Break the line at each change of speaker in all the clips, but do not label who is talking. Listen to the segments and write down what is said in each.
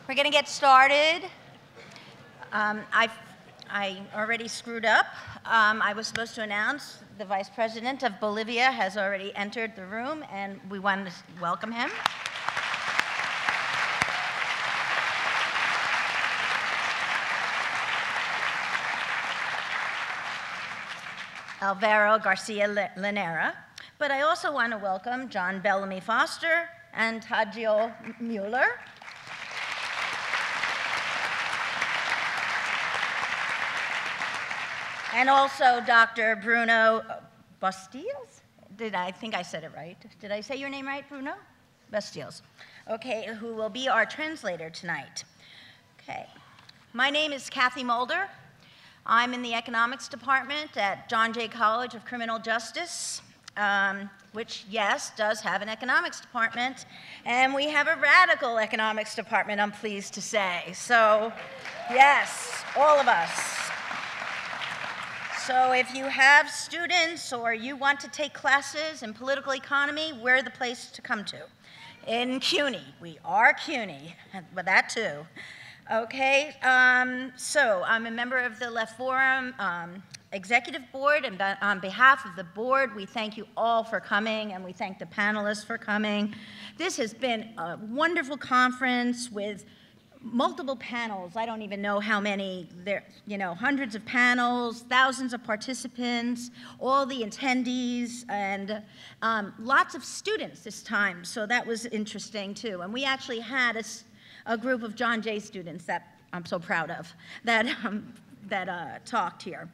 We're going to get started. I already screwed up. I was supposed to announce the Vice President of Bolivia has already entered the room, and we wanted to welcome him. Alvaro Garcia Linera. But I also want to welcome John Bellamy Foster and Tadjil Mueller. And also Dr. Bruno Bastiles. I think I said it right. Did I say your name right, Bruno? Bastiles. Okay, who will be our translator tonight. Okay. My name is Kathy Mulder. I'm in the economics department at John Jay College of Criminal Justice, which, yes, does have an economics department. And we have a radical economics department, I'm pleased to say. So, yes, all of us. So if you have students or you want to take classes in political economy, we're the place to come to. In CUNY, we are CUNY, but that too. Okay, so I'm a member of the Left Forum Executive Board, and on behalf of the board, we thank you all for coming, and we thank the panelists for coming. This has been a wonderful conference with multiple panels. I don't even know how many, there, hundreds of panels, thousands of participants, all the attendees, and lots of students this time, so that was interesting too. And we actually had a group of John Jay students that I'm so proud of that talked here.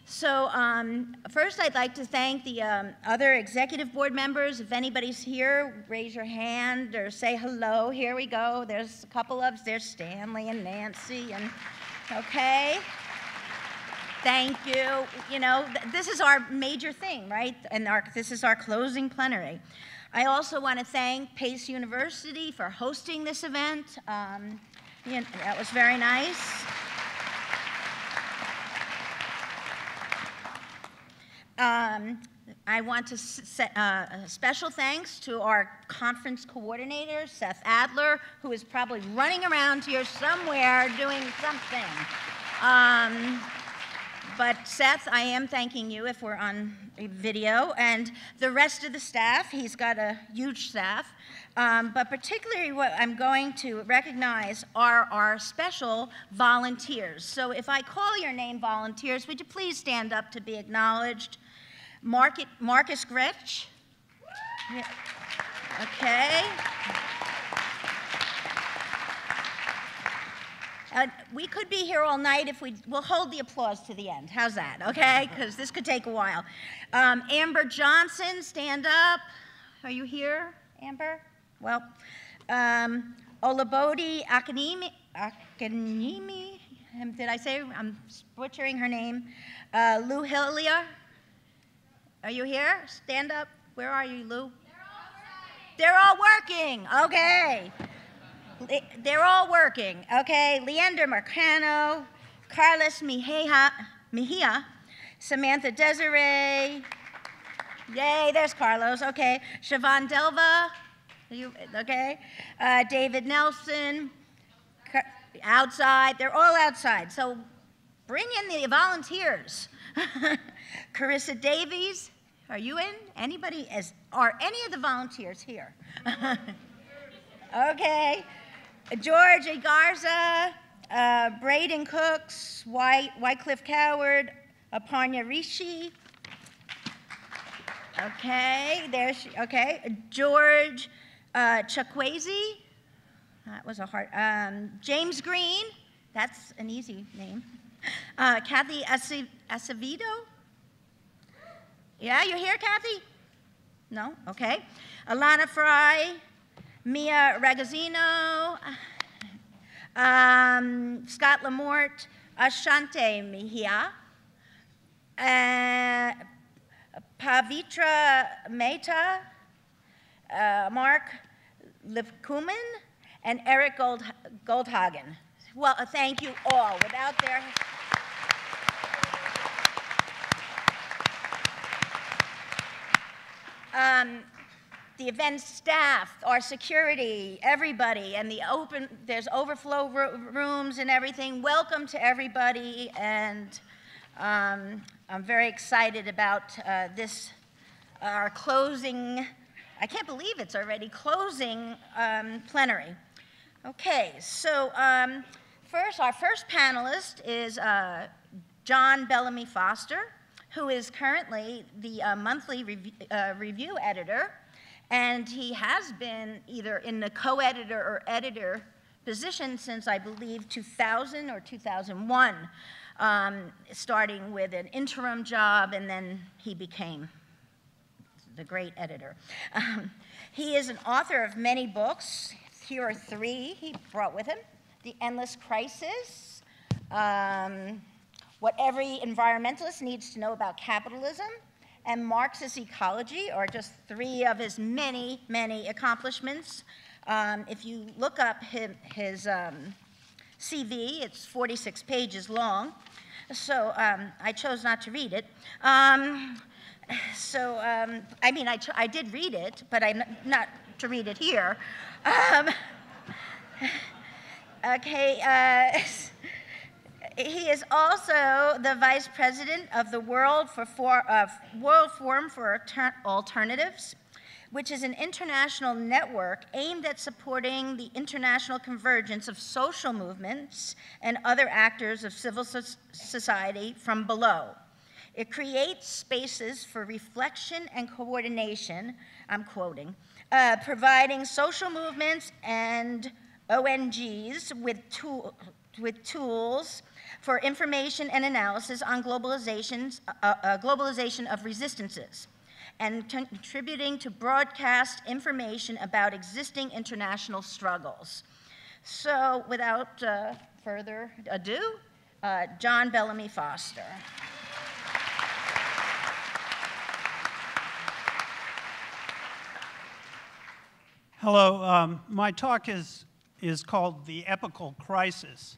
So first I'd like to thank the other executive board members. If anybody's here, raise your hand or say hello. Here we go. There's a couple of us. There's Stanley and Nancy. And okay. Thank you. This is our major thing, right? And this is our closing plenary. I also want to thank Pace University for hosting this event. That was very nice. I want to set special thanks to our conference coordinator, Seth Adler, who is probably running around here somewhere doing something. But Seth, I am thanking you if we're on video, and the rest of the staff. He's got a huge staff. But particularly what I'm going to recognize are our special volunteers. So if I call your name, volunteers, would you please stand up to be acknowledged? Marcus Gretsch. Yeah. Okay. We could be here all night if we'll hold the applause to the end. How's that, okay? Because this could take a while. Amber Johnson, stand up. Are you here, Amber? Well, Olabode Akanimi, did I say, I'm butchering her name. Lou Hillier, are you here? Stand up. Where are you, Lou? They're all working, okay. They're all working, okay? Leander Marcano, Carlos Mejia, Samantha Desiree, yay, there's Carlos, okay. Siobhan Delva, okay? David Nelson, outside, they're all outside, so bring in the volunteers. Carissa Davies, are you in? Anybody, are any of the volunteers here? Okay. George A. Garza, Braden Cooks, Wycliffe Coward, Aparna Rishi. Okay, there she, okay. George Chakwezi, that was a hard, James Green, that's an easy name. Kathy Acevedo. Yeah, you're here, Kathy? No? Okay. Alana Fry, Mia Ragazzino, Scott Lamort, Ashante Mejia, Pavitra Mehta, Mark Lipkuman, and Eric Goldhagen. Well, thank you all. Without their the event staff, our security, everybody, and there's overflow rooms and everything. Welcome to everybody, and I'm very excited about our closing, I can't believe it's already closing plenary. Okay, so our first panelist is John Bellamy Foster, who is currently the monthly review editor, and he has been either in the co-editor or editor position since, I believe, 2000 or 2001, starting with an interim job, and then he became the great editor. He is an author of many books. Here are three he brought with him: The Endless Crisis, What Every Environmentalist Needs to Know About Capitalism, and Marxist Ecology are just three of his many, many accomplishments. If you look up his CV, it's 46 pages long, so I chose not to read it. I did read it, but I'm not to read it here. He is also the vice president of the World Forum for Alternatives, which is an international network aimed at supporting the international convergence of social movements and other actors of civil society from below. It creates spaces for reflection and coordination, I'm quoting, providing social movements and ONGs with tools for information and analysis on globalization of resistances, and contributing to broadcast information about existing international struggles. So without further ado, John Bellamy Foster.
Hello, my talk is called The Epical Crisis.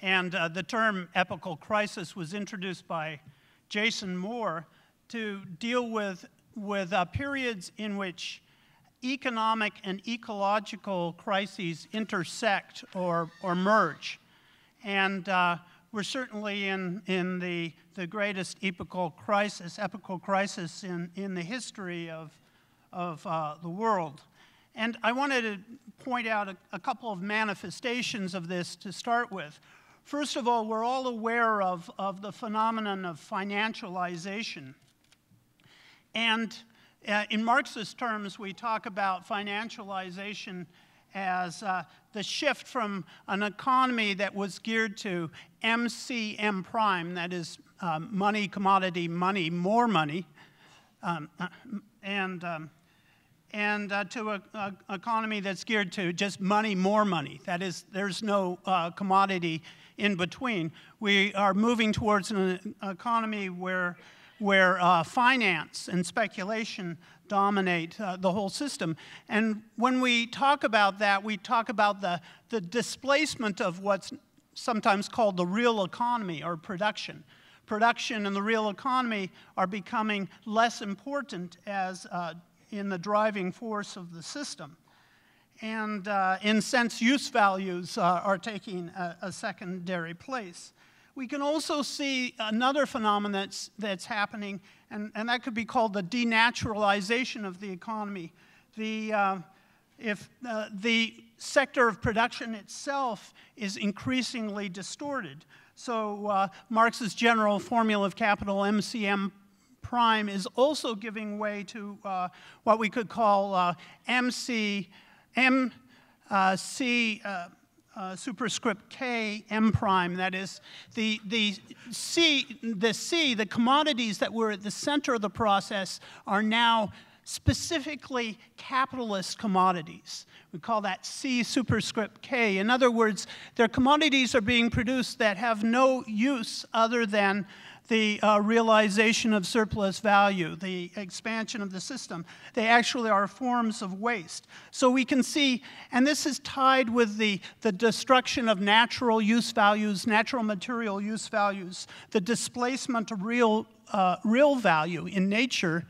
And the term epical crisis was introduced by Jason Moore to deal with periods in which economic and ecological crises intersect or merge. And we're certainly in the greatest epical crisis in the history of the world. And I wanted to point out a couple of manifestations of this to start with. First of all, we're all aware of the phenomenon of financialization. And in Marxist terms, we talk about financialization as the shift from an economy that was geared to MCM prime, that is money, commodity, money, more money, and to an economy that's geared to just money, more money. That is, there's no commodity in between. We are moving towards an economy where finance and speculation dominate the whole system. And when we talk about that, we talk about the displacement of what's sometimes called the real economy or production. Production and the real economy are becoming less important as in the driving force of the system. And in sense, use values are taking a secondary place. We can also see another phenomenon that's happening, and that could be called the denaturalization of the economy. If the sector of production itself is increasingly distorted. So Marx's general formula of capital, MCM prime, is also giving way to what we could call MC superscript K M prime. That is, the commodities that were at the center of the process are now specifically capitalist commodities. We call that C superscript K. In other words, their commodities are being produced that have no use other than the realization of surplus value, the expansion of the system. They actually are forms of waste. So we can see, and this is tied with the destruction of natural use values, natural material use values, the displacement of real value in nature,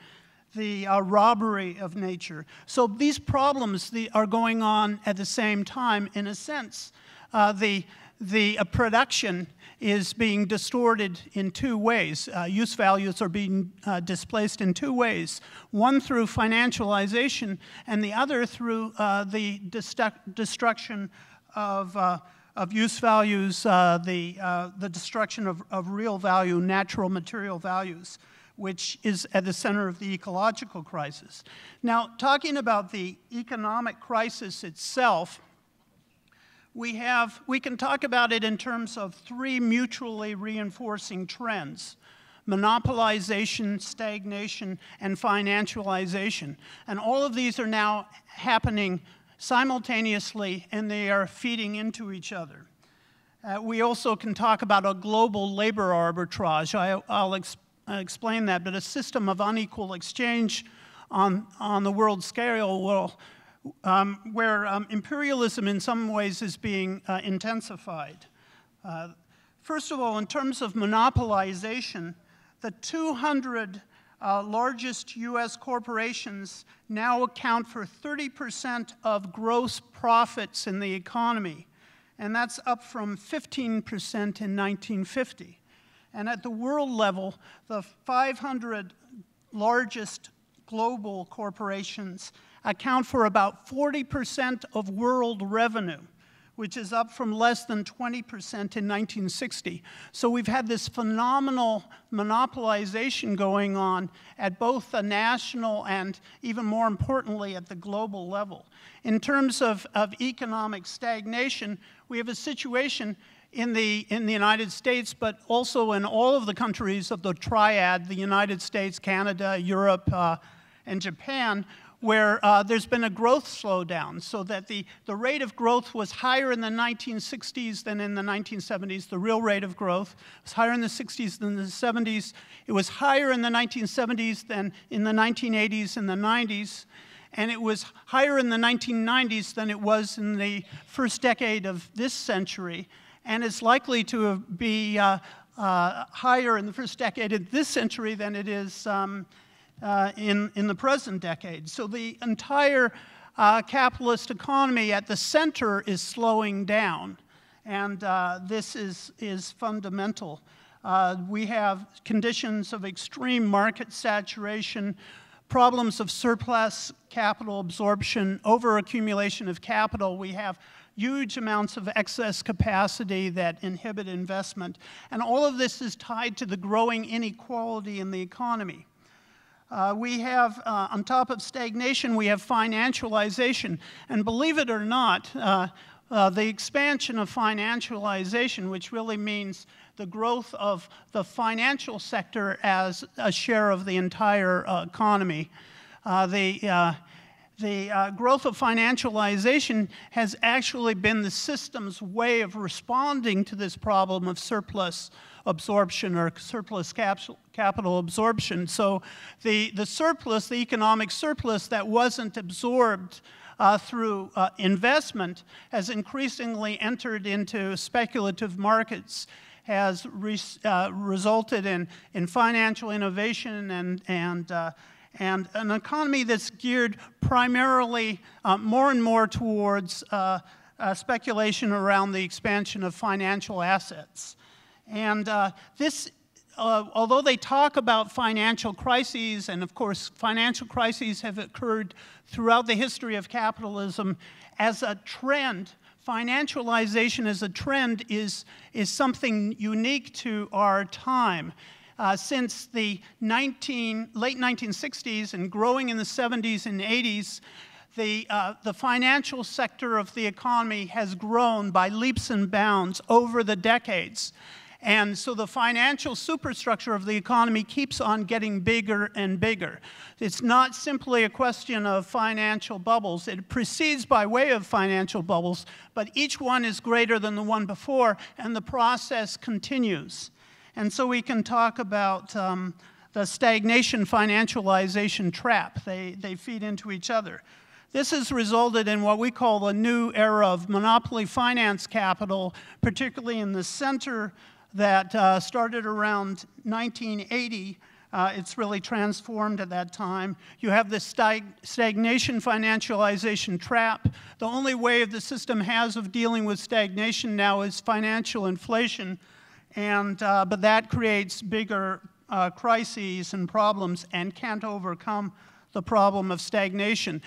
the robbery of nature. So these problems are going on at the same time. In a sense, the production is being distorted in two ways. Use values are being displaced in two ways. One through financialization, and the other through the destruction of use values, the destruction of real value, natural material values, which is at the center of the ecological crisis. Now, talking about the economic crisis itself, we can talk about it in terms of three mutually reinforcing trends: monopolization, stagnation, and financialization. And all of these are now happening simultaneously, and they are feeding into each other. We also can talk about a global labor arbitrage. I'll explain that, but a system of unequal exchange on the world scale will where imperialism in some ways is being intensified. First of all, in terms of monopolization, the 200 largest US corporations now account for 30% of gross profits in the economy, and that's up from 15% in 1950. And at the world level, the 500 largest global corporations account for about 40% of world revenue, which is up from less than 20% in 1960. So we've had this phenomenal monopolization going on at both the national and, even more importantly, at the global level. In terms of economic stagnation, we have a situation in the United States, but also in all of the countries of the triad, the United States, Canada, Europe, and Japan, where there's been a growth slowdown, so that the rate of growth was higher in the 1960s than in the 1970s. The real rate of growth was higher in the 60s than the 70s. It was higher in the 1970s than in the 1980s and the 90s. And it was higher in the 1990s than it was in the first decade of this century. And it's likely to be higher in the first decade of this century than it is in the present decade. So the entire capitalist economy at the center is slowing down, and this is fundamental. We have conditions of extreme market saturation, problems of surplus capital absorption, overaccumulation of capital. We have huge amounts of excess capacity that inhibit investment, and all of this is tied to the growing inequality in the economy. We have, on top of stagnation, we have financialization. And believe it or not, the expansion of financialization, which really means the growth of the financial sector as a share of the entire economy, the growth of financialization has actually been the system's way of responding to this problem of surplus absorption or surplus capital absorption. So the surplus, the economic surplus that wasn't absorbed through investment has increasingly entered into speculative markets, has resulted in financial innovation and an economy that's geared primarily more and more towards speculation around the expansion of financial assets. And although they talk about financial crises, and of course financial crises have occurred throughout the history of capitalism, as a trend, financialization as a trend is something unique to our time. Since the late 1960s and growing in the 70s and 80s, the financial sector of the economy has grown by leaps and bounds over the decades. And so the financial superstructure of the economy keeps on getting bigger and bigger. It's not simply a question of financial bubbles. It proceeds by way of financial bubbles, but each one is greater than the one before, and the process continues. And so we can talk about the stagnation financialization trap. They feed into each other. This has resulted in what we call the new era of monopoly finance capital, particularly in the center that started around 1980 It's really transformed at that time. You have the stagnation financialization trap. The only way the system has of dealing with stagnation now is financial inflation, but that creates bigger crises and problems and can't overcome the problem of stagnation.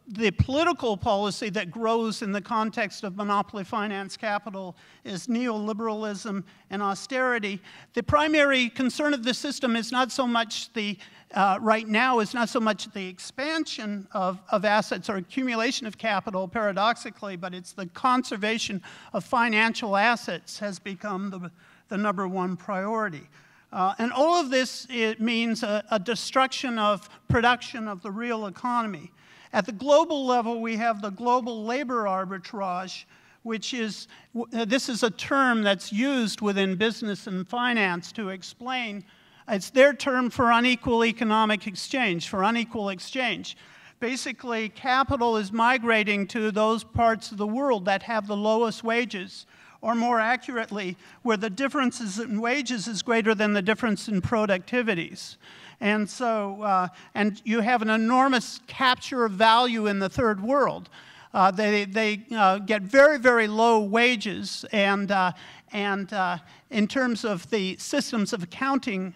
The political policy that grows in the context of monopoly finance capital is neoliberalism and austerity. The primary concern of the system is not so much right now, is not so much the expansion of assets or accumulation of capital, paradoxically, but it's the conservation of financial assets has become the number one priority. And all of this, it means a destruction of production of the real economy. At the global level, we have the global labor arbitrage, which is, this is a term that's used within business and finance to explain, it's their term for unequal economic exchange, for unequal exchange. Basically, capital is migrating to those parts of the world that have the lowest wages, or more accurately, where the differences in wages is greater than the difference in productivities. And so, and you have an enormous capture of value in the third world. They get very, very low wages, and in terms of the systems of accounting,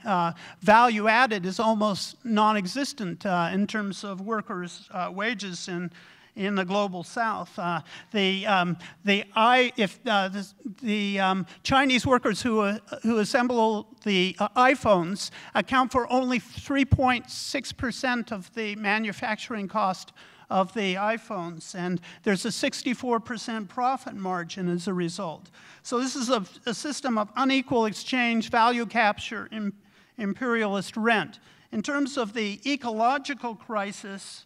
value added is almost non-existent in terms of workers' wages in the global south. The Chinese workers who assemble the iPhones account for only 3.6% of the manufacturing cost of the iPhones, and there's a 64% profit margin as a result. So this is a system of unequal exchange, value capture, imperialist rent. In terms of the ecological crisis,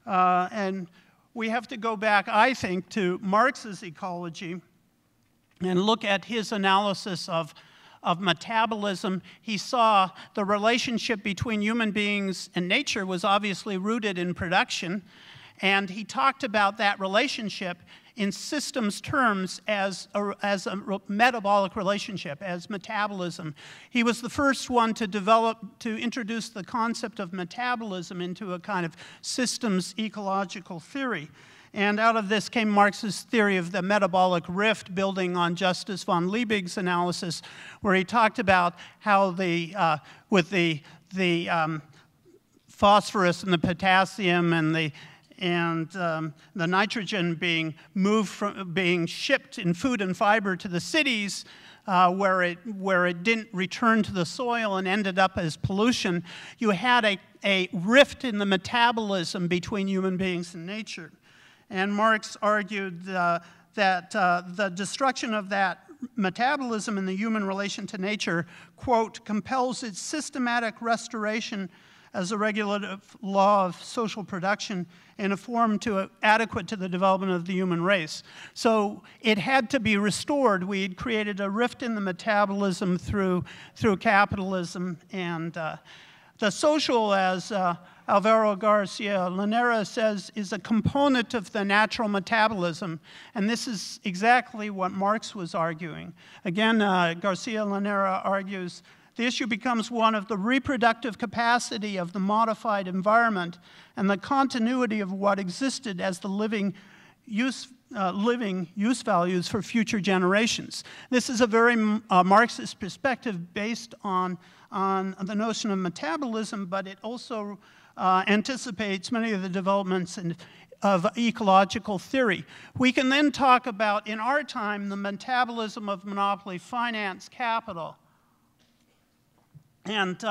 and we have to go back, I think, to Marx's ecology and look at his analysis of metabolism. He saw the relationship between human beings and nature was obviously rooted in production, and he talked about that relationship in systems terms as a metabolic relationship, as metabolism. He was the first one to introduce the concept of metabolism into a kind of systems ecological theory. And out of this came Marx's theory of the metabolic rift, building on Justus von Liebig's analysis, where he talked about how with the phosphorus and the potassium and the nitrogen being shipped in food and fiber to the cities, where it didn't return to the soil and ended up as pollution, you had a rift in the metabolism between human beings and nature. And Marx argued that the destruction of that metabolism in the human relation to nature, quote, compels its systematic restoration as a regulative law of social production in a form adequate to the development of the human race. So it had to be restored. We had created a rift in the metabolism through capitalism, and the social, as Alvaro Garcia Linera says, is a component of the natural metabolism, and this is exactly what Marx was arguing. Again, Garcia Linera argues the issue becomes one of the reproductive capacity of the modified environment and the continuity of what existed as the living use values for future generations. This is a very Marxist perspective based on the notion of metabolism, but it also anticipates many of the developments of ecological theory. We can then talk about, in our time, the metabolism of monopoly finance capital. And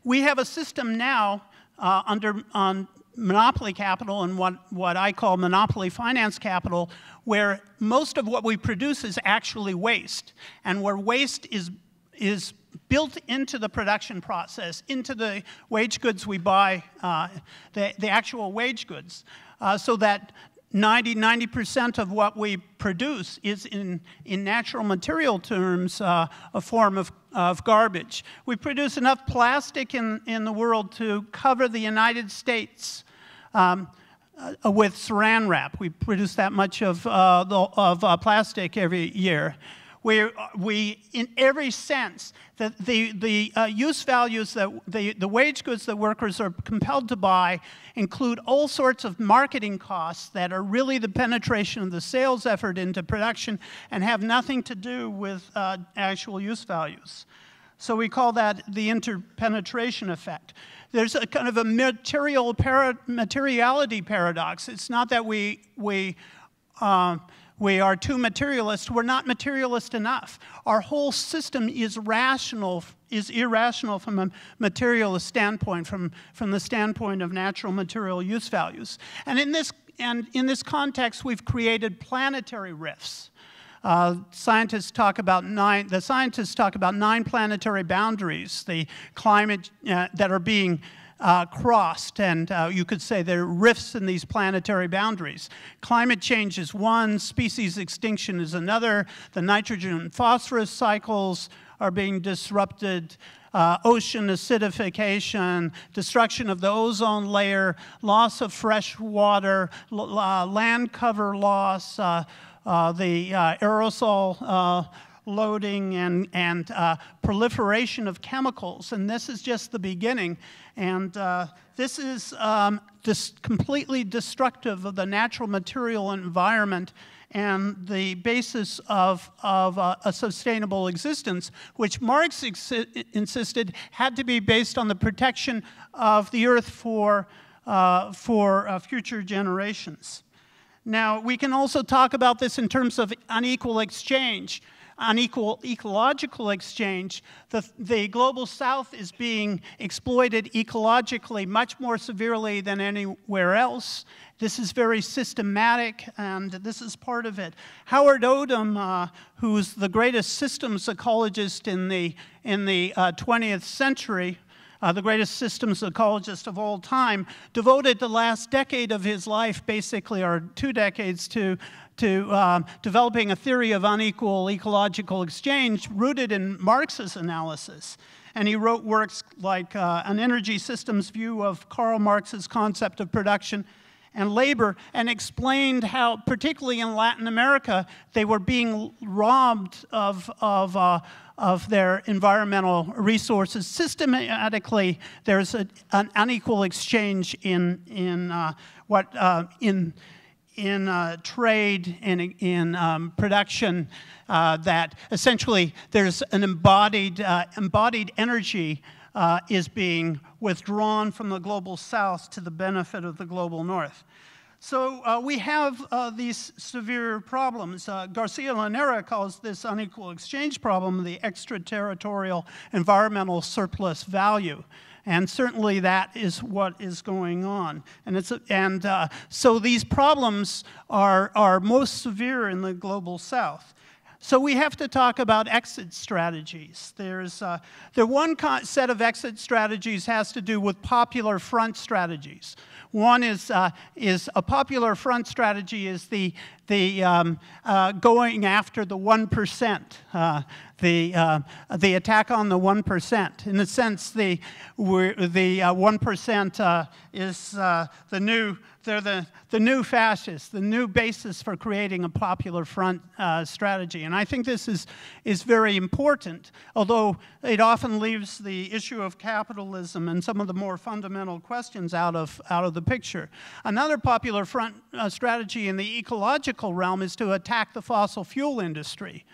we have a system now on monopoly capital and what I call monopoly finance capital, where most of what we produce is actually waste, and where waste is built into the production process, into the wage goods we buy, the actual wage goods, so that 90% of what we produce is in natural material terms a form of garbage. We produce enough plastic in the world to cover the United States with saran wrap. We produce that much of plastic every year. we in every sense, that the use values that the wage goods that workers are compelled to buy include all sorts of marketing costs that are really the penetration of the sales effort into production and have nothing to do with actual use values. So we call that the interpenetration effect. There's a kind of a materiality paradox. It's not that we are too materialist. We're not materialist enough. Our whole system is irrational from a materialist standpoint, from the standpoint of natural material use values. And in this context, we've created planetary rifts. Scientists talk about 9 planetary boundaries, the climate that are being crossed, and you could say there are rifts in these planetary boundaries. Climate change is one, species extinction is another, the nitrogen and phosphorus cycles are being disrupted, ocean acidification, destruction of the ozone layer, loss of fresh water, land cover loss, the aerosol loading and proliferation of chemicals. And this is just the beginning. And this is completely destructive of the natural material environment and the basis of a sustainable existence, which Marx insisted had to be based on the protection of the earth for future generations. Now, we can also talk about this in terms of unequal exchange, unequal ecological exchange. The global south is being exploited ecologically much more severely than anywhere else. This is very systematic, and this is part of it. Howard Odum, who's the greatest systems ecologist in the 20th century, the greatest systems ecologist of all time, devoted the last decade of his life, basically, or 2 decades, to developing a theory of unequal ecological exchange rooted in Marx's analysis. And he wrote works like An Energy Systems View of Karl Marx's Concept of Production and Labor, and explained how, particularly in Latin America, they were being robbed of their environmental resources. Systematically, there's an unequal exchange in trade and in production, that essentially there's an embodied energy is being withdrawn from the global south to the benefit of the global north. So we have these severe problems. Garcia Linera calls this unequal exchange problem the extraterritorial environmental surplus value. And certainly that is what is going on. And so these problems are most severe in the global south. So we have to talk about exit strategies. The one set of exit strategies has to do with popular front strategies. One is a popular front strategy is the going after the 1%, the attack on the 1%. In a sense, the 1% is they're the new fascists, the new basis for creating a popular front strategy. And I think this is very important, although it often leaves the issue of capitalism and some of the more fundamental questions out of the picture. Another popular front strategy in the ecological realm is to attack the fossil fuel industry.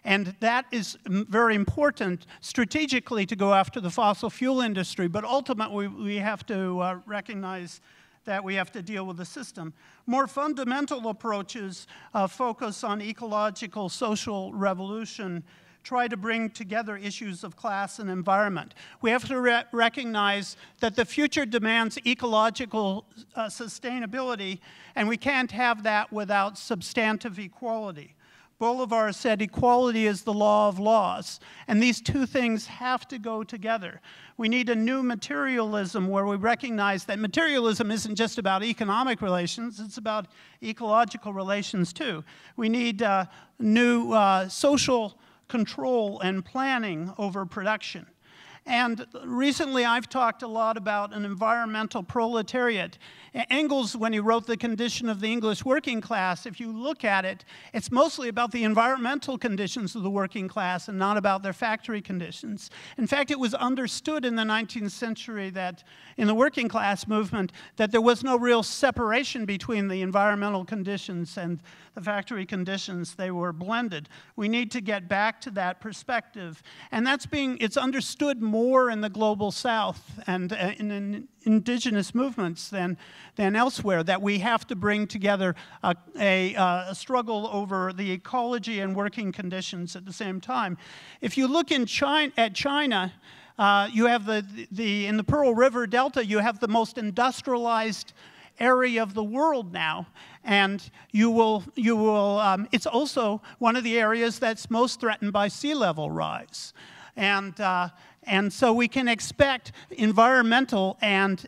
And that is very important strategically to go after the fossil fuel industry, but ultimately we have to recognize that we have to deal with the system. More fundamental approaches focus on ecological social revolution, try to bring together issues of class and environment. We have to recognize that the future demands ecological sustainability, and we can't have that without substantive equality. Bolivar said equality is the law of laws, and these two things have to go together. We need a new materialism where we recognize that materialism isn't just about economic relations, it's about ecological relations too. We need new social control and planning over production. And recently I've talked a lot about an environmental proletariat. Engels, when he wrote The Condition of the English Working Class, if you look at it, it's mostly about the environmental conditions of the working class and not about their factory conditions. In fact, it was understood in the 19th century that in the working class movement that there was no real separation between the environmental conditions and the factory conditions. They were blended. We need to get back to that perspective. And it's understood more in the global South and in indigenous movements than elsewhere, that we have to bring together a struggle over the ecology and working conditions at the same time. If you look at China, you have in the Pearl River Delta, you have the most industrialized area of the world now, and it's also one of the areas that's most threatened by sea level rise. And so we can expect environmental and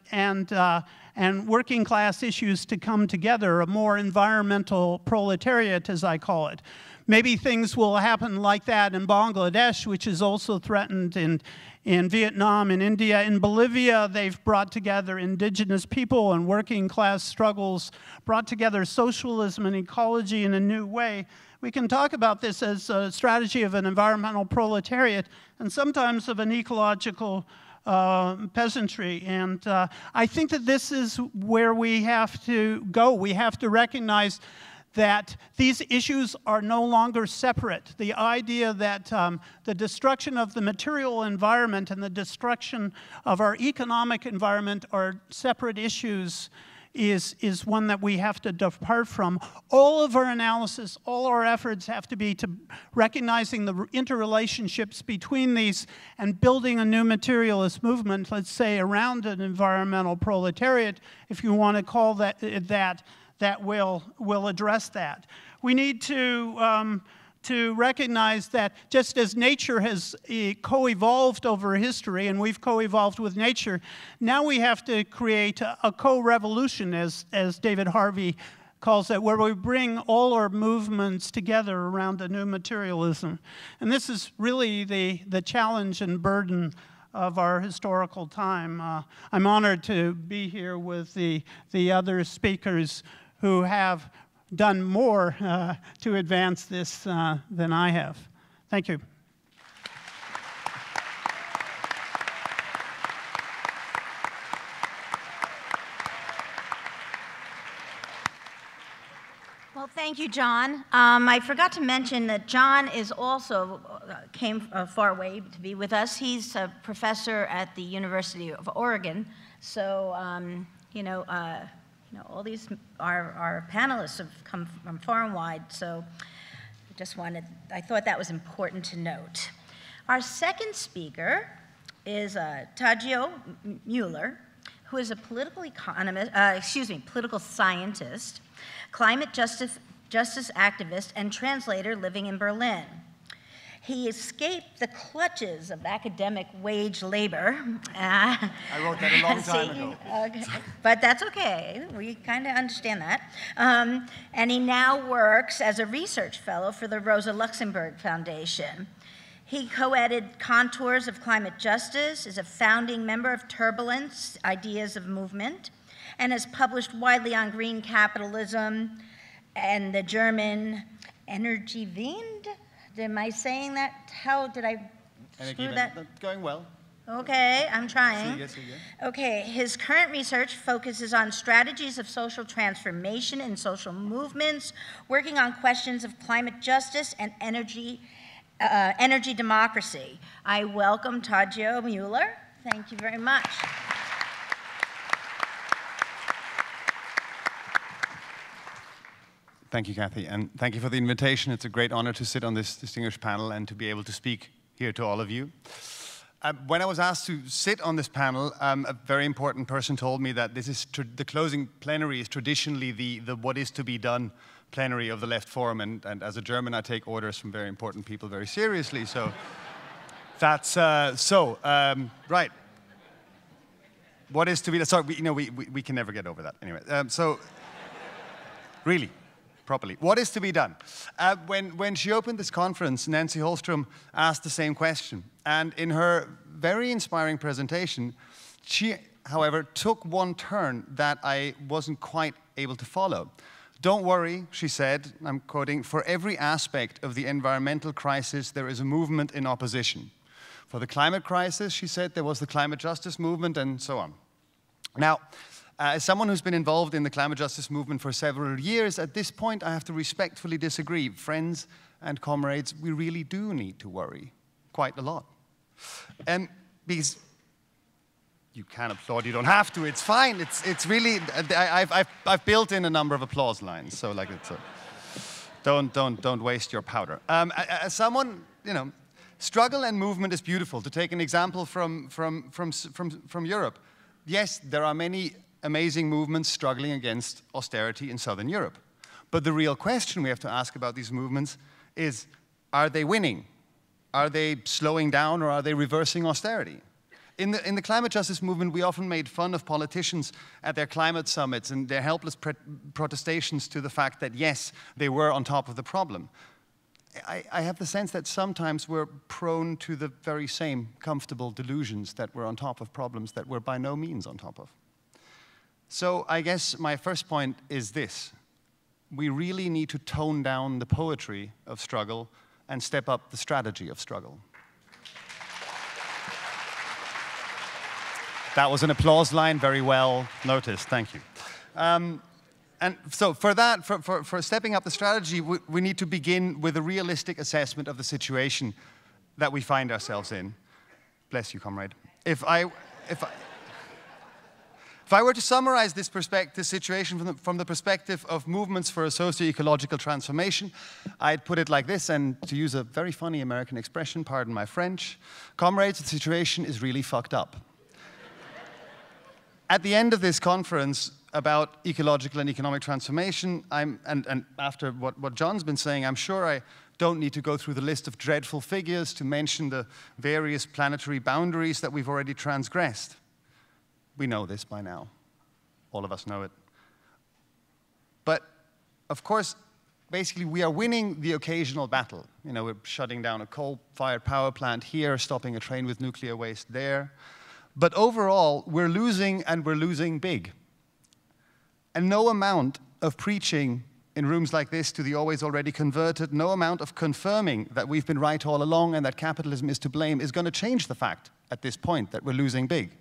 working class issues to come together, a more environmental proletariat, as I call it. Maybe things will happen like that in Bangladesh, which is also threatened in Vietnam and India. In Bolivia, they've brought together indigenous people and working class struggles, brought together socialism and ecology in a new way. We can talk about this as a strategy of an environmental proletariat and sometimes of an ecological peasantry. And I think that this is where we have to go. We have to recognize that these issues are no longer separate. The idea that the destruction of the material environment and the destruction of our economic environment are separate issues is one that we have to depart from. All of our analysis, all our efforts have to be to recognizing the interrelationships between these and building a new materialist movement, let's say around an environmental proletariat, if you want to call that will address that. We need to recognize that just as nature has co-evolved over history, and we've co-evolved with nature, now we have to create a co-revolution, as David Harvey calls it, where we bring all our movements together around a new materialism. And this is really the challenge and burden of our historical time. I'm honored to be here with the other speakers who have done more to advance this than I have. Thank you.
Well, thank you, John. I forgot to mention that John is also came far away to be with us. He's a professor at the University of Oregon. So, all these, our panelists have come from far and wide, so I thought that was important to note. Our second speaker is Tadgio Mueller, who is a political scientist, climate justice activist, and translator living in Berlin. He escaped the clutches of academic wage labor.
I wrote that a long time ago.
Okay. But that's okay. We kind of understand that. And he now works as a research fellow for the Rosa Luxemburg Foundation. He co-edited Contours of Climate Justice, is a founding member of Turbulence, Ideas of Movement, and has published widely on green capitalism and the German Energiewende. Am I saying that? How did I screw that?
Going well.
Okay, I'm trying.
Yes,
okay, his current research focuses on strategies of social transformation and social movements, working on questions of climate justice and energy democracy. I welcome Tadgio Mueller. Thank you very much.
Thank you, Kathy, and thank you for the invitation. It's a great honor to sit on this distinguished panel and to be able to speak here to all of you. When I was asked to sit on this panel, a very important person told me that this is the closing plenary is traditionally the what is to be done plenary of the Left Forum, and as a German, I take orders from very important people very seriously. So that's right. What is to be done? Sorry, we can never get over that. Anyway, really. properly. What is to be done? When she opened this conference, Nancy Holstrom asked the same question. And in her very inspiring presentation, she, however, took one turn that I wasn't quite able to follow. Don't worry, she said, I'm quoting, for every aspect of the environmental crisis, there is a movement in opposition. For the climate crisis, she said, there was the climate justice movement and so on. Now, as someone who's been involved in the climate justice movement for several years, at this point I have to respectfully disagree. Friends and comrades, we really do need to worry quite a lot. And because you can applaud, you don't have to, it's fine. It's really, I've built in a number of applause lines, so like it's don't waste your powder. As someone, you know, struggle and movement is beautiful. To take an example from Europe, yes, there are many amazing movements struggling against austerity in Southern Europe. But the real question we have to ask about these movements is, are they winning? Are they slowing down or are they reversing austerity? In the climate justice movement, we often made fun of politicians at their climate summits and their helpless protestations to the fact that, yes, they were on top of the problem. I have the sense that sometimes we're prone to the very same comfortable delusions that we're on top of problems that we're by no means on top of. So I guess my first point is this. We really need to tone down the poetry of struggle and step up the strategy of struggle. That was an applause line, very well noticed, thank you. And so for that, for stepping up the strategy, we need to begin with a realistic assessment of the situation that we find ourselves in. Bless you, comrade. If I were to summarize this situation from the perspective of movements for a socio-ecological transformation, I'd put it like this, and to use a very funny American expression, pardon my French, comrades, the situation is really fucked up. At the end of this conference about ecological and economic transformation, and after what John's been saying, I'm sure I don't need to go through the list of dreadful figures to mention the various planetary boundaries that we've already transgressed. We know this by now. All of us know it. But, of course, basically we are winning the occasional battle. You know, we're shutting down a coal-fired power plant here, stopping a train with nuclear waste there. But overall, we're losing, and we're losing big. And no amount of preaching in rooms like this to the always already converted, no amount of confirming that we've been right all along and that capitalism is to blame is going to change the fact at this point that we're losing big.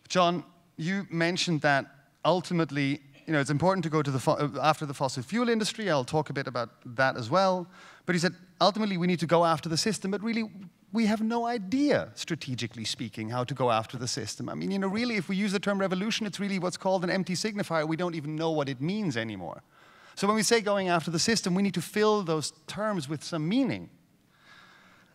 John, you mentioned that ultimately, you know, it's important to go to after the fossil fuel industry. I'll talk a bit about that as well. But he said, ultimately, we need to go after the system, but really, we have no idea, strategically speaking, how to go after the system. I mean, you know, really, if we use the term revolution, it's really what's called an empty signifier. We don't even know what it means anymore. So when we say going after the system, we need to fill those terms with some meaning.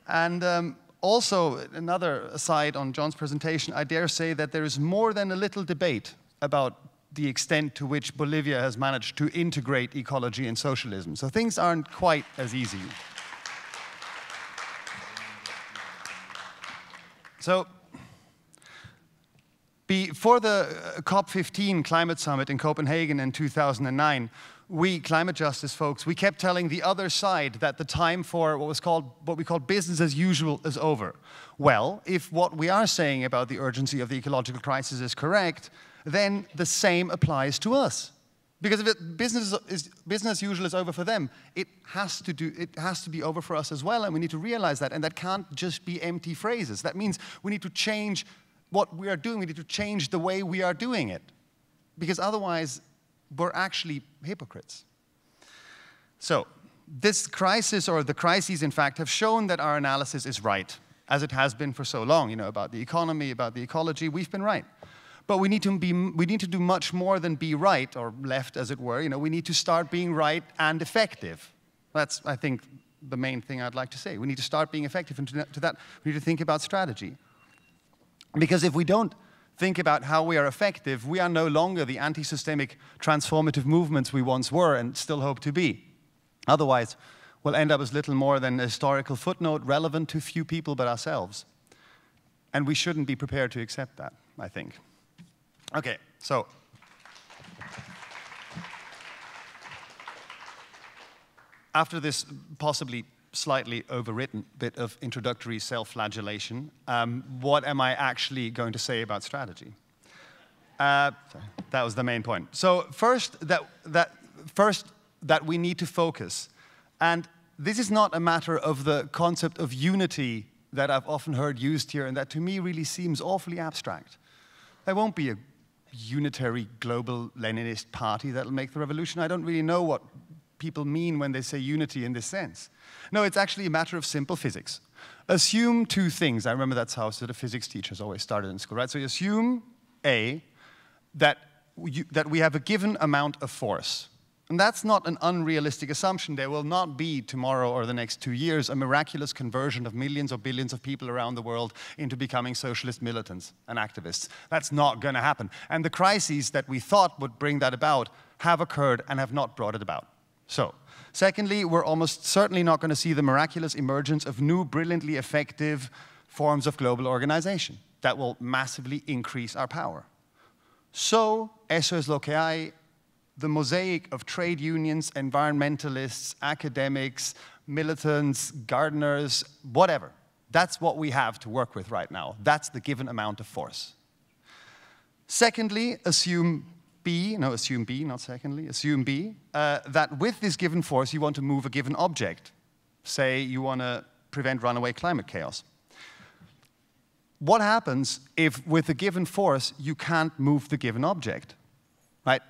And also, another aside on John's presentation, I dare say that there is more than a little debate about the extent to which Bolivia has managed to integrate ecology and socialism. So things aren't quite as easy. So, before the COP15 climate summit in Copenhagen in 2009, we climate justice folks, we kept telling the other side that the time for what we call business as usual is over. Well, if what we are saying about the urgency of the ecological crisis is correct, then the same applies to us. Because if business as usual is over for them, it has to be over for us as well, and we need to realize that, and that can't just be empty phrases. That means we need to change what we are doing, we need to change the way we are doing it. Because otherwise, we're actually hypocrites. So, this crisis, or the crises in fact, have shown that our analysis is right, as it has been for so long, you know, about the economy, about the ecology, we've been right. But we need to do much more than be right, or left, as it were. You know, we need to start being right and effective. That's, I think, the main thing I'd like to say. We need to start being effective, and to that, we need to think about strategy. Because if we don't think about how we are effective, we are no longer the anti-systemic transformative movements we once were and still hope to be. Otherwise, we'll end up as little more than a historical footnote relevant to few people but ourselves. And we shouldn't be prepared to accept that, I think. Okay, so after this possibly slightly overwritten bit of introductory self-flagellation, what am I actually going to say about strategy? Sorry, that was the main point. So first, that we need to focus. And this is not a matter of the concept of unity that I've often heard used here, and that to me really seems awfully abstract. There won't be a unitary global Leninist party that'll make the revolution. I don't really know what people mean when they say unity in this sense. No, it's actually a matter of simple physics. Assume two things. I remember that's how sort of physics teachers always started in school, right? So you assume, A, that we have a given amount of force. And that's not an unrealistic assumption. There will not be tomorrow or the next 2 years a miraculous conversion of millions or billions of people around the world into becoming socialist militants and activists. That's not going to happen. And the crises that we thought would bring that about have occurred and have not brought it about. So, secondly, we're almost certainly not going to see the miraculous emergence of new, brilliantly effective forms of global organization that will massively increase our power. So, eso es lo que hay. The mosaic of trade unions, environmentalists, academics, militants, gardeners, whatever. That's what we have to work with right now. That's the given amount of force. Secondly, assume B, not secondly, assume B, that with this given force you want to move a given object. Say you want to prevent runaway climate chaos. What happens if with a given force you can't move the given object, right?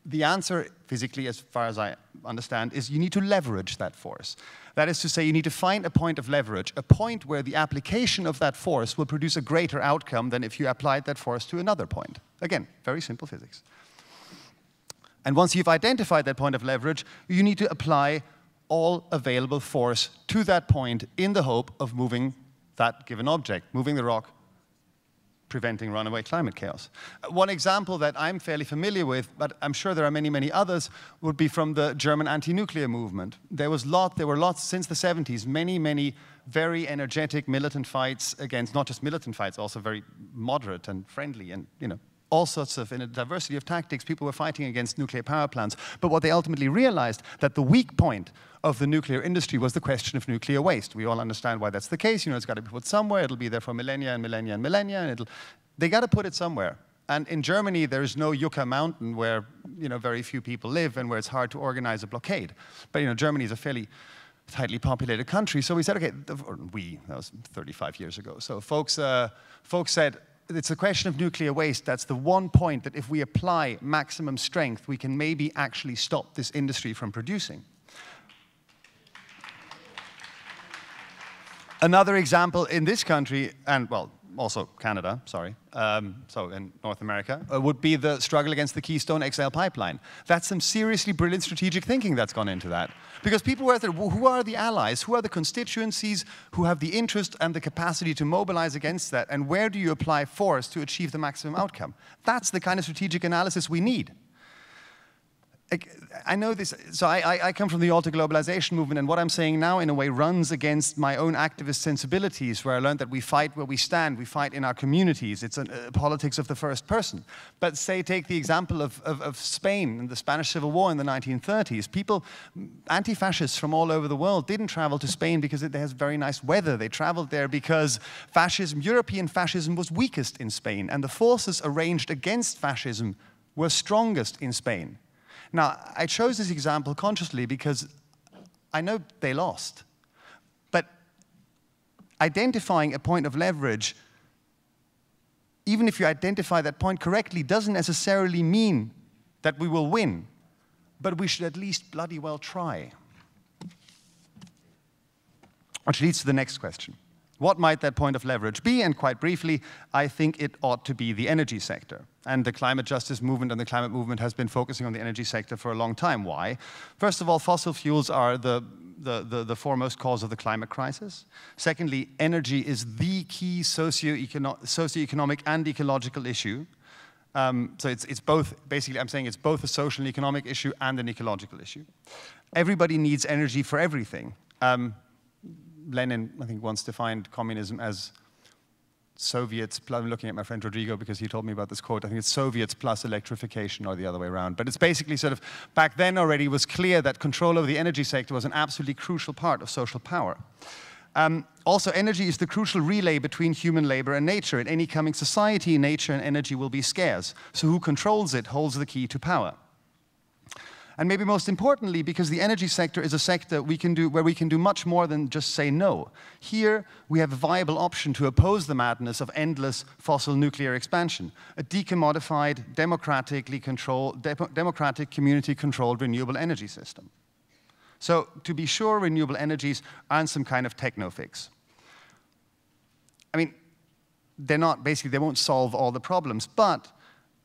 The answer, physically, as far as I understand, is you need to leverage that force. That is to say, you need to find a point of leverage, a point where the application of that force will produce a greater outcome than if you applied that force to another point. Again, very simple physics. And once you've identified that point of leverage, you need to apply all available force to that point in the hope of moving that given object, moving the rock, preventing runaway climate chaos. One example that I'm fairly familiar with, but I'm sure there are many, many others, would be from the German anti-nuclear movement. There were lots since the 70s, many very energetic militant fights against, not just militant fights, also very moderate and friendly and, all sorts of, in a diversity of tactics, people were fighting against nuclear power plants. But what they ultimately realized, that the weak point of the nuclear industry was the question of nuclear waste. We all understand why that's the case. It's got to be put somewhere. It'll be there for millennia and millennia and millennia. And they got to put it somewhere. And in Germany, there's no Yucca Mountain where very few people live and where it's hard to organize a blockade. But Germany is a fairly tightly populated country. So we said, okay, that was 35 years ago. So folks said, it's a question of nuclear waste. That's the one point that if we apply maximum strength, we can maybe actually stop this industry from producing. Another example in this country, and well, also Canada, sorry, so in North America, would be the struggle against the Keystone XL pipeline. That's some seriously brilliant strategic thinking that's gone into that. Because people were there, who are the allies? Who are the constituencies who have the interest and the capacity to mobilize against that? And where do you apply force to achieve the maximum outcome? That's the kind of strategic analysis we need. I know this, so I come from the alter-globalization movement, and what I'm saying now, in a way, runs against my own activist sensibilities, where I learned that we fight where we stand, we fight in our communities. It's a politics of the first person. But say, take the example of Spain and the Spanish Civil War in the 1930s. People, anti-fascists from all over the world, didn't travel to Spain because it has very nice weather. They traveled there because fascism, European fascism, was weakest in Spain, and the forces arranged against fascism were strongest in Spain. Now, I chose this example consciously because I know they lost. But identifying a point of leverage, even if you identify that point correctly, doesn't necessarily mean that we will win. But we should at least bloody well try. Which leads to the next question. What might that point of leverage be? And quite briefly, I think it ought to be the energy sector. And the climate justice movement and the climate movement has been focusing on the energy sector for a long time. Why? First of all, fossil fuels are the foremost cause of the climate crisis. Secondly, energy is the key socioeconomic and ecological issue. So it's both, basically I'm saying it's both a social and economic issue and an ecological issue. Everybody needs energy for everything. Lenin, I think, once defined communism as Soviets, I'm looking at my friend Rodrigo because he told me about this quote, I think it's Soviets plus electrification or the other way around. But it's basically sort of, back then already was clear that control over the energy sector was an absolutely crucial part of social power. Also, energy is the crucial relay between human labor and nature. In any coming society, nature and energy will be scarce. So who controls it holds the key to power. And maybe most importantly, because the energy sector is a sector where we can do much more than just say no. Here, we have a viable option to oppose the madness of endless fossil nuclear expansion, a decommodified, democratic, community-controlled renewable energy system. So, to be sure, renewable energies aren't some kind of techno-fix. I mean, they won't solve all the problems, but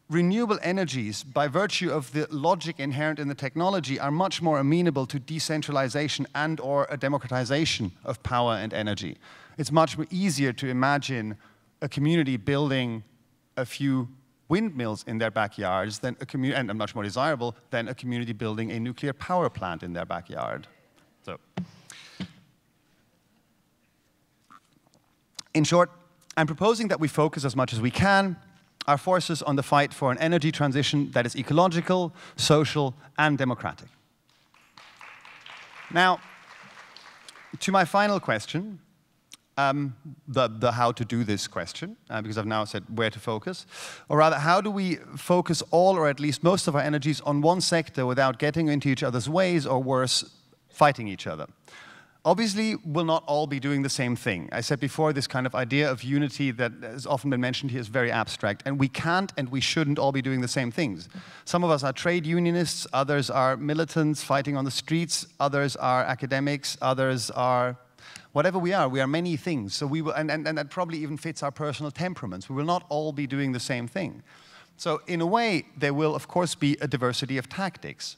renewable energies, by virtue of the logic inherent in the technology, are much more amenable to decentralization and or a democratization of power and energy. It's much easier to imagine a community building a few windmills in their backyards than and much more desirable than a community building a nuclear power plant in their backyard. So, in short, I'm proposing that we focus as much as we can our forces on the fight for an energy transition that is ecological, social, and democratic. Now, to my final question, the how to do this question, because I've now said where to focus, or rather, how do we focus all or at least most of our energies on one sector without getting into each other's ways, or worse, fighting each other? Obviously, we'll not all be doing the same thing. I said before, this kind of idea of unity that has often been mentioned here is very abstract, and we can't and we shouldn't all be doing the same things. Some of us are trade unionists, others are militants fighting on the streets, others are academics, others are whatever we are many things. So we will, and that probably even fits our personal temperaments. We will not all be doing the same thing. So in a way, there will, of course, be a diversity of tactics.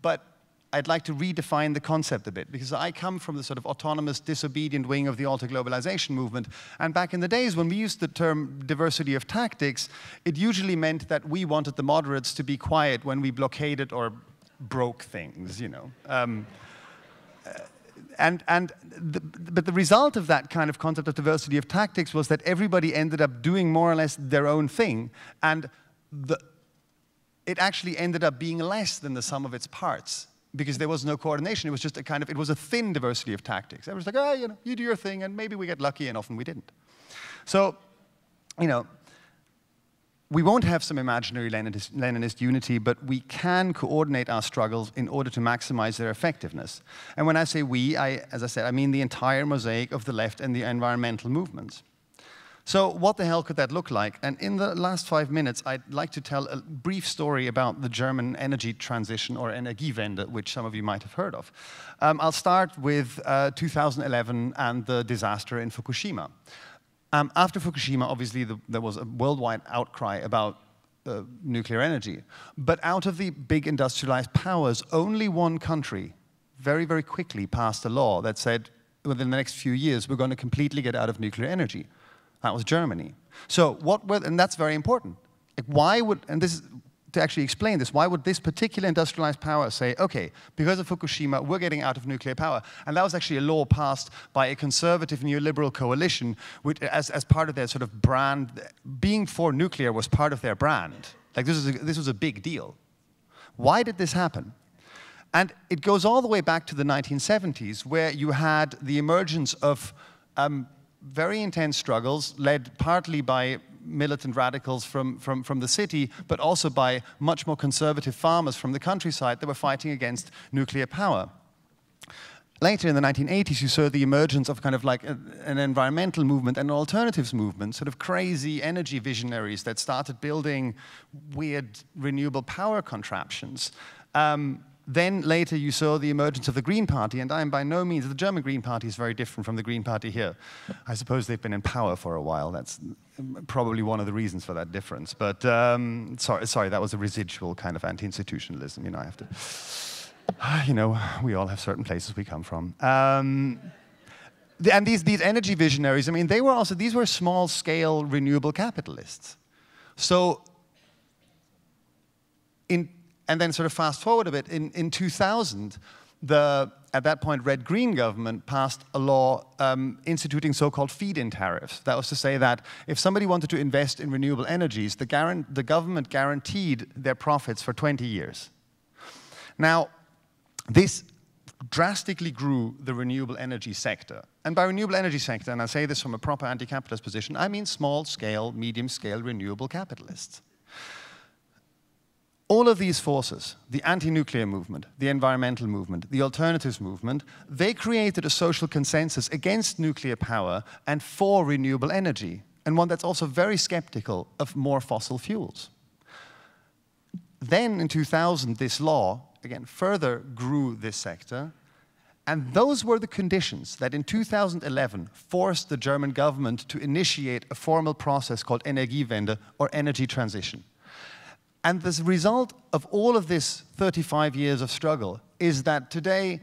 But I'd like to redefine the concept a bit, because I come from the sort of autonomous, disobedient wing of the alter-globalization movement. And back in the days when we used the term diversity of tactics, it usually meant that we wanted the moderates to be quiet when we blockaded or broke things, you know. But the result of that kind of concept of diversity of tactics was that everybody ended up doing more or less their own thing, and it actually ended up being less than the sum of its parts, because there was no coordination. It was just it was a thin diversity of tactics. Everyone's like, oh, you know, you do your thing, and maybe we get lucky, and often we didn't. So, you know, we won't have some imaginary Leninist unity, but we can coordinate our struggles in order to maximize their effectiveness. And when I say we, as I said, I mean the entire mosaic of the left and the environmental movements. So what the hell could that look like? And in the last 5 minutes, I'd like to tell a brief story about the German energy transition, or Energiewende, which some of you might have heard of. I'll start with 2011 and the disaster in Fukushima. After Fukushima, obviously, there was a worldwide outcry about nuclear energy. But out of the big industrialized powers, only one country very, very quickly passed a law that said, within the next few years, we're going to completely get out of nuclear energy. That was Germany. So and that's very important. Like, why would, and this is, to actually explain this, why would this particular industrialized power say, okay, because of Fukushima, we're getting out of nuclear power? And that was actually a law passed by a conservative neoliberal coalition, which, as part of their sort of brand, being for nuclear was part of their brand. Like, this was a big deal. Why did this happen? And it goes all the way back to the 1970s, where you had the emergence of very intense struggles, led partly by militant radicals from the city, but also by much more conservative farmers from the countryside that were fighting against nuclear power. Later in the 1980s, you saw the emergence of kind of like an environmental movement and an alternatives movement, sort of crazy energy visionaries that started building weird renewable power contraptions. Then later you saw the emergence of the Green Party, and I'm by no means, the German Green Party is very different from the Green Party here. I suppose they've been in power for a while. That's probably one of the reasons for that difference. But sorry, that was a residual kind of anti-institutionalism. You know, I have to, you know, we all have certain places we come from. And these energy visionaries, I mean, these were small-scale renewable capitalists. So and then sort of fast forward a bit, in 2000, the at that point, red-green government passed a law instituting so-called feed-in tariffs. That was to say that if somebody wanted to invest in renewable energies, the government guaranteed their profits for 20 years. Now, this drastically grew the renewable energy sector. And by renewable energy sector, and I say this from a proper anti-capitalist position, I mean small-scale, medium-scale renewable capitalists. All of these forces, the anti-nuclear movement, the environmental movement, the alternatives movement, they created a social consensus against nuclear power and for renewable energy, and one that's also very skeptical of more fossil fuels. Then in 2000, this law, again, further grew this sector, and those were the conditions that in 2011 forced the German government to initiate a formal process called Energiewende, or energy transition. And the result of all of this 35 years of struggle is that today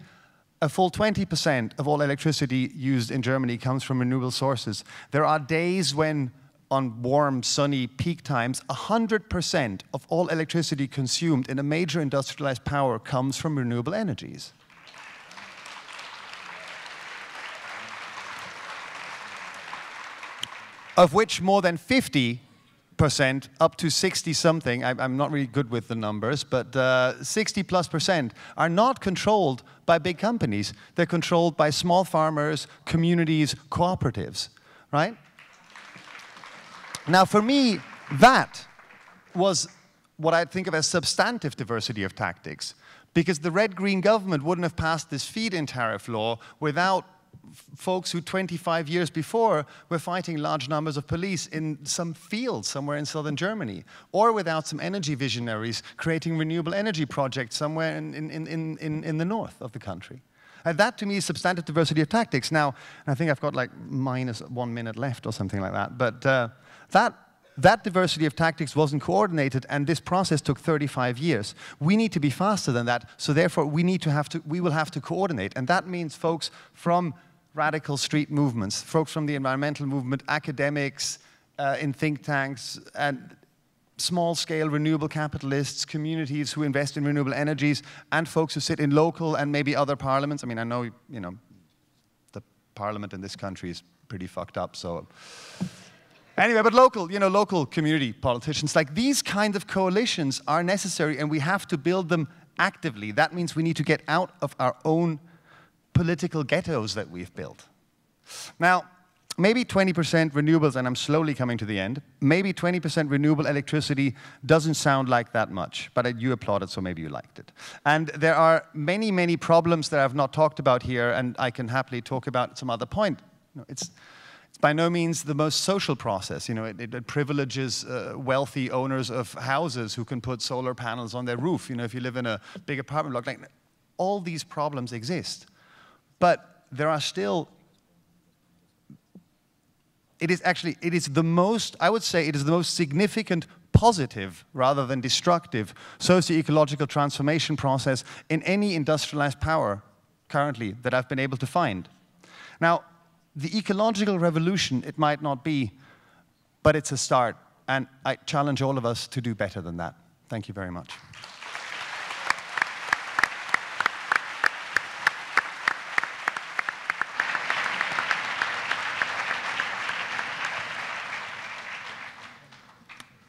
a full 20% of all electricity used in Germany comes from renewable sources. There are days when, on warm, sunny peak times, 100% of all electricity consumed in a major industrialized power comes from renewable energies. Of which more than 50%, up to 60-something, I'm not really good with the numbers, but 60+% are not controlled by big companies. They're controlled by small farmers, communities, cooperatives, right? Now, for me, that was what I think of as substantive diversity of tactics, because the red-green government wouldn't have passed this feed-in tariff law without folks who 25 years before were fighting large numbers of police in some field somewhere in southern Germany, or without some energy visionaries creating renewable energy projects somewhere in the north of the country. And that, to me, is substantive diversity of tactics. Now, I think I've got like -1 minute left or something like that, but that diversity of tactics wasn't coordinated, and this process took 35 years. We need to be faster than that, so therefore we will have to coordinate, and that means folks from radical street movements, folks from the environmental movement, academics in think tanks, and small-scale renewable capitalists, communities who invest in renewable energies, and folks who sit in local and maybe other parliaments. I mean, I know, you know, the parliament in this country is pretty fucked up, so... Anyway, but local, you know, local community politicians, like these kind of coalitions are necessary, and we have to build them actively. That means we need to get out of our own political ghettos that we've built. Now, maybe 20% renewables, and I'm slowly coming to the end, maybe 20% renewable electricity doesn't sound like that much, but you applauded, so maybe you liked it. And there are many, many problems that I've not talked about here, and I can happily talk about some other point. You know, it's by no means the most social process. You know, it privileges wealthy owners of houses who can put solar panels on their roof. You know, if you live in a big apartment block, like, all these problems exist. But there are still, it is the most, I would say, it is the most significant positive rather than destructive socio-ecological transformation process in any industrialized power currently that I've been able to find. Now, the ecological revolution, it might not be, but it's a start, and I challenge all of us to do better than that. Thank you very much.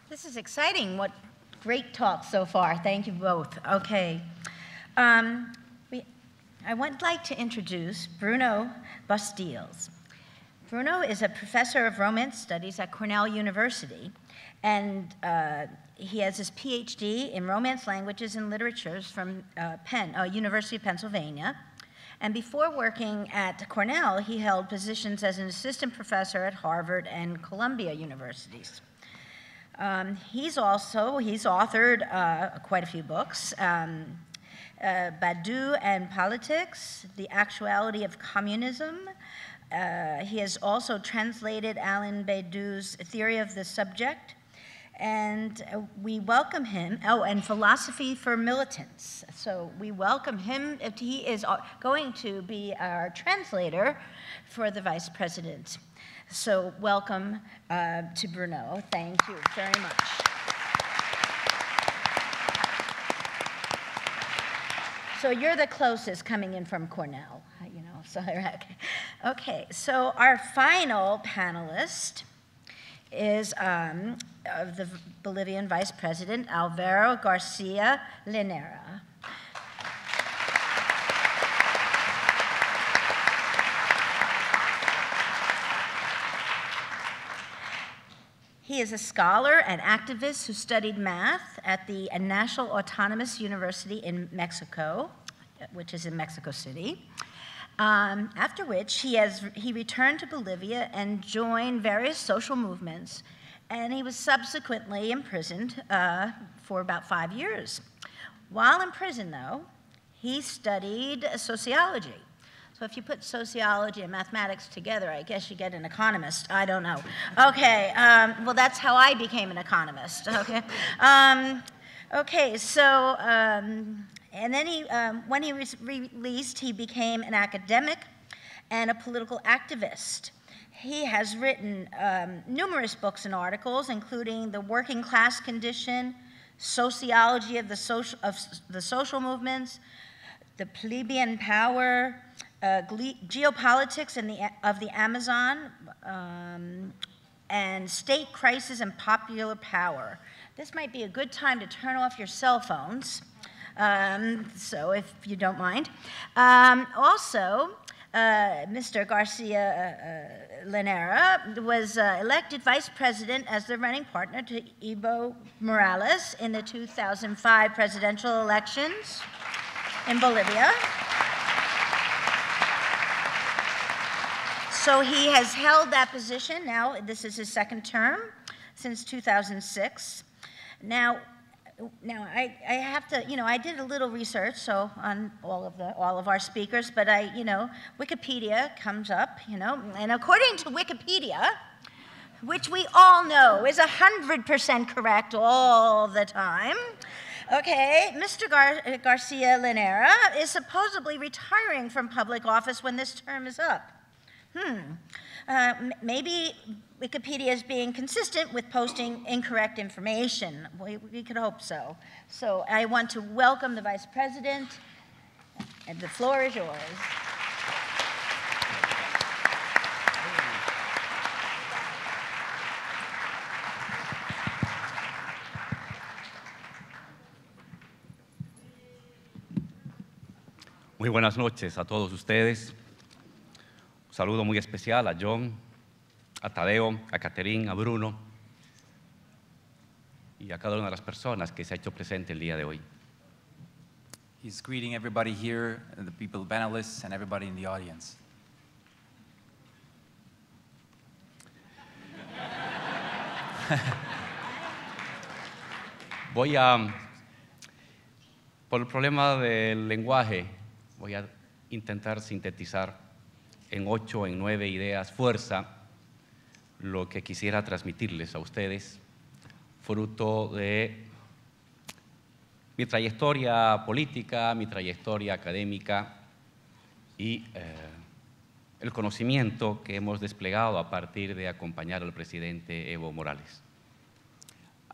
This is exciting. What great talks so far. Thank you both. Okay. I would like to introduce Bruno Bastiles. Bruno is a professor of Romance Studies at Cornell University, and he has his PhD in Romance Languages and Literatures from University of Pennsylvania. And before working at Cornell, he held positions as an assistant professor at Harvard and Columbia Universities. He's authored quite a few books. Badiou and Politics, The Actuality of Communism. He has also translated Alain Badiou's Theory of the Subject, and we welcome him, and Philosophy for Militants. So we welcome him. He is going to be our translator for the Vice President. So welcome to Bruno. Thank you very much. So you're the closest coming in from Cornell, you know. So okay. So our final panelist is the Bolivian Vice President Alvaro Garcia Linera. He is a scholar and activist who studied math at the National Autonomous University in Mexico, which is in Mexico City. After which he returned to Bolivia and joined various social movements, and he was subsequently imprisoned for about 5 years. While in prison, though, he studied sociology. So if you put sociology and mathematics together, I guess you get an economist. I don't know. Okay, well, that's how I became an economist, okay? And then when he was released, he became an academic and a political activist. He has written numerous books and articles, including The Working Class Condition, Sociology of the Social Movements, The Plebeian Power, Geopolitics of the Amazon, and State Crisis and Popular Power. This might be a good time to turn off your cell phones, so if you don't mind. Also, Mr. Garcia Linera was elected vice president as the running partner to Evo Morales in the 2005 presidential elections in Bolivia. So he has held that position now. This is his second term since 2006. Now I have to, I did a little research on all of our speakers, but Wikipedia comes up, and according to Wikipedia, which we all know is 100% correct all the time. Okay, Mr. Garcia Linera is supposedly retiring from public office when this term is up. Maybe Wikipedia is being consistent with posting incorrect information. We could hope so. So I want to welcome the Vice President, and the floor is yours.
Muy buenas noches a todos ustedes. Un saludo muy especial a John, a Tadeo, a Catherine, a Bruno y a cada una de las personas que se ha hecho presente el día de hoy.
He's greeting everybody here, the people, panelists, and everybody in the audience.
Por el problema del lenguaje, voy a intentar sintetizar en 8 o 9 ideas fuerza lo que quisiera transmitirles a ustedes, fruto de mi trayectoria política, mi trayectoria académica y el conocimiento que hemos desplegado a partir de acompañar al presidente Evo Morales.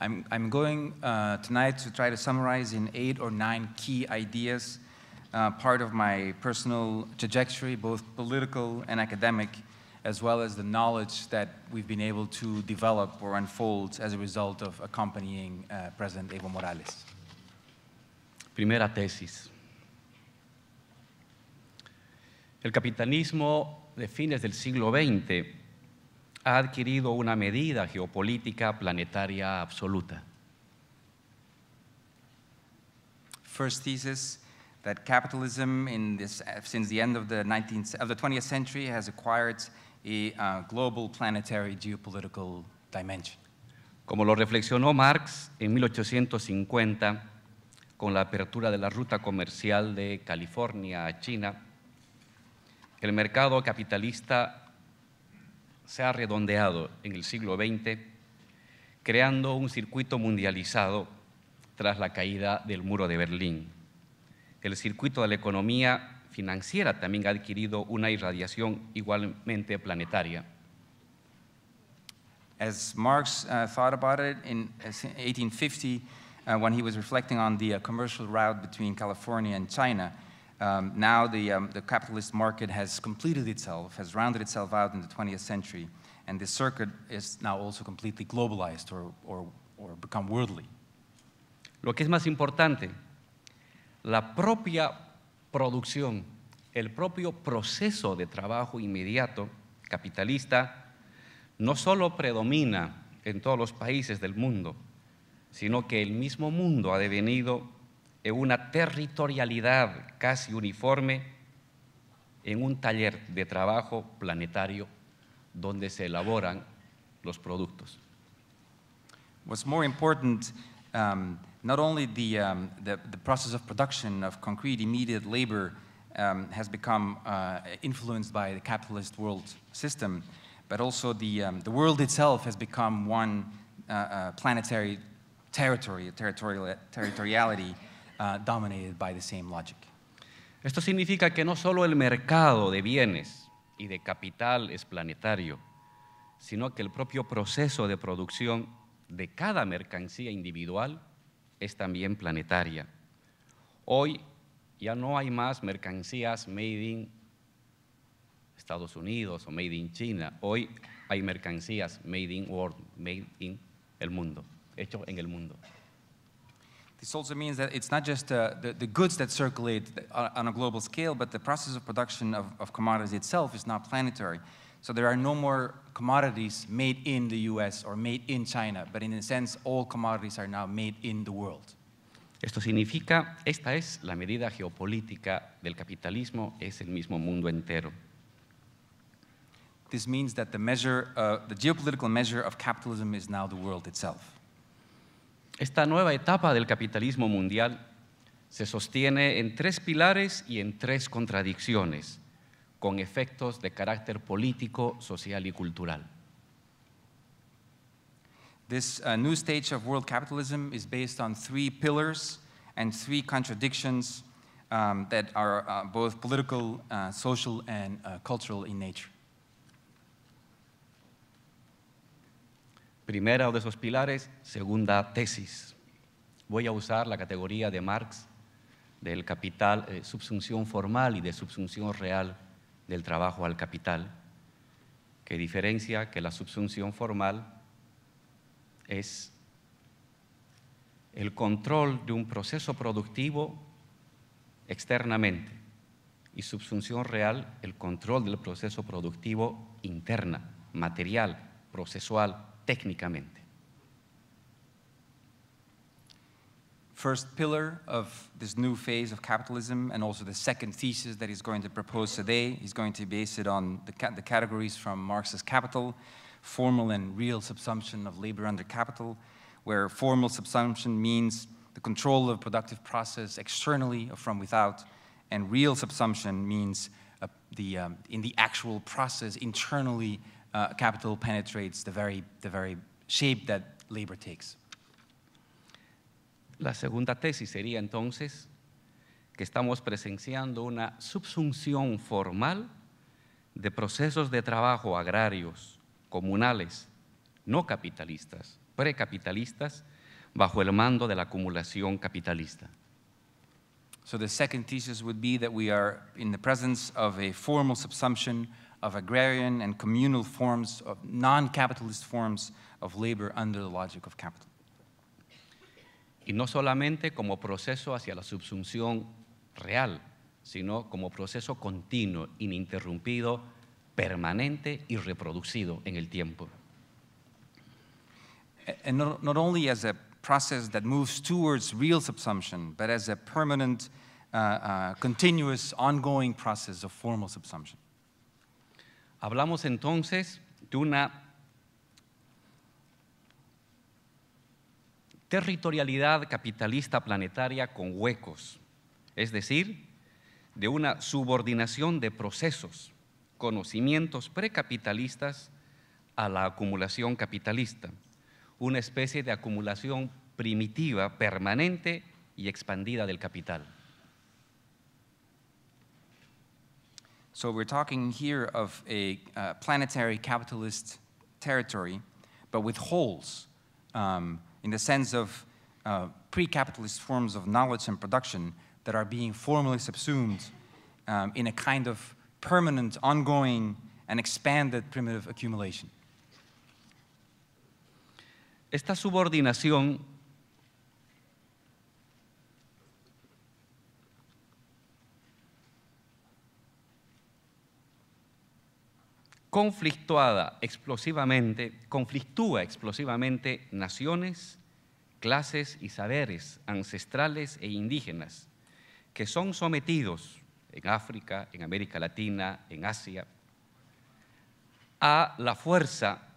I'm going tonight to try to summarize in 8 or 9 key ideas part of my personal trajectory, both political and academic, as well as the knowledge that we've been able to develop or unfold as a result of accompanying President Evo Morales.
Primera tesis. El capitalismo de fines del siglo XX ha adquirido una medida geopolítica planetaria absoluta.
First thesis, that capitalism since the end of the 20th century has acquired a global planetary geopolitical dimension.
Como lo reflexionó Marx en 1850 con la apertura de la ruta comercial de California a China, el mercado capitalista se ha redondeado en el siglo XX, creando un circuito mundializado tras la caída del muro de Berlín. El circuito de la economía financiera también ha adquirido una irradiación igualmente planetaria.
As Marx thought about it in 1850, when he was reflecting on the commercial route between California and China. Now the capitalist market has completed itself, has rounded itself out in the 20th century, and this circuit is now also completely globalized or become worldly.
Lo que es más importante, la propia producción, el propio proceso de trabajo inmediato capitalista no solo predomina en todos los países del mundo, sino que el mismo mundo ha devenido en una territorialidad casi uniforme en un taller de trabajo planetario donde se elaboran los productos.
What's more important, not only the process of production of concrete immediate labor has become influenced by the capitalist world system, but also the world itself has become one planetary territoriality dominated by the same logic.
Esto significa que no solo el mercado de bienes y de capital es planetario, sino que el propio proceso de producción de cada mercancía individual es también planetaria. Hoy ya no hay más mercancías made in Estados Unidos o made in China. Hoy hay mercancías made in world, made in el mundo, hecho en el mundo.
This also means that it's not just the goods that circulate on a global scale, but the process of production of commodities itself is now planetary. So there are no more commodities made in the US or made in China, but in a sense, all commodities are now made in the world.
Esto significa, esta es la medida geopolítica del capitalismo, es el mismo mundo entero.
This means that the geopolitical measure of capitalism is now the world itself.
Esta nueva etapa del capitalismo mundial se sostiene en tres pilares y en tres contradicciones, con efectos de carácter político, social y cultural.
This new stage of world capitalism is based on three pillars and three contradictions that are both political, social, and cultural in nature.
Primera de esos pilares, segunda tesis. Voy a usar la categoría de Marx del capital, subsunción formal y de subsunción real del trabajo al capital, que diferencia que la subsunción formal es el control de un proceso productivo externamente y subsunción real, el control del proceso productivo interna, material, procesual, técnicamente.
First pillar of this new phase of capitalism, and also the second thesis that he's going to propose today, he's going to base it on the categories from Marx's Capital, formal and real subsumption of labor under capital, where formal subsumption means the control of a productive process externally or from without, and real subsumption means in the actual process internally capital penetrates the very shape that labor takes.
La segunda tesis sería entonces que estamos presenciando una subsunción formal de procesos de trabajo agrarios, comunales, no capitalistas, precapitalistas, bajo el mando de la acumulación capitalista.
So the second thesis would be that we are in the presence of a formal subsumption of agrarian and communal forms, of non-capitalist forms of labor under the logic of capital.
Y no solamente como proceso hacia la subsunción real, sino como proceso continuo, ininterrumpido, permanente y reproducido en el tiempo.
And not only as a process that moves towards real subsumption, but as a permanent, continuous, ongoing process of formal subsumption.
Hablamos entonces de una territorialidad capitalista planetaria con huecos, es decir, de una subordinación de procesos, conocimientos precapitalistas a la acumulación capitalista, una especie de acumulación primitiva, permanente y expandida del capital.
So we're talking here of a planetary capitalist territory, but with holes, in the sense of pre-capitalist forms of knowledge and production that are being formally subsumed in a kind of permanent, ongoing, and expanded primitive accumulation.
Esta subordinación conflictúa explosivamente naciones, clases y saberes ancestrales e indígenas que son sometidos en África, en América Latina, en Asia, a la fuerza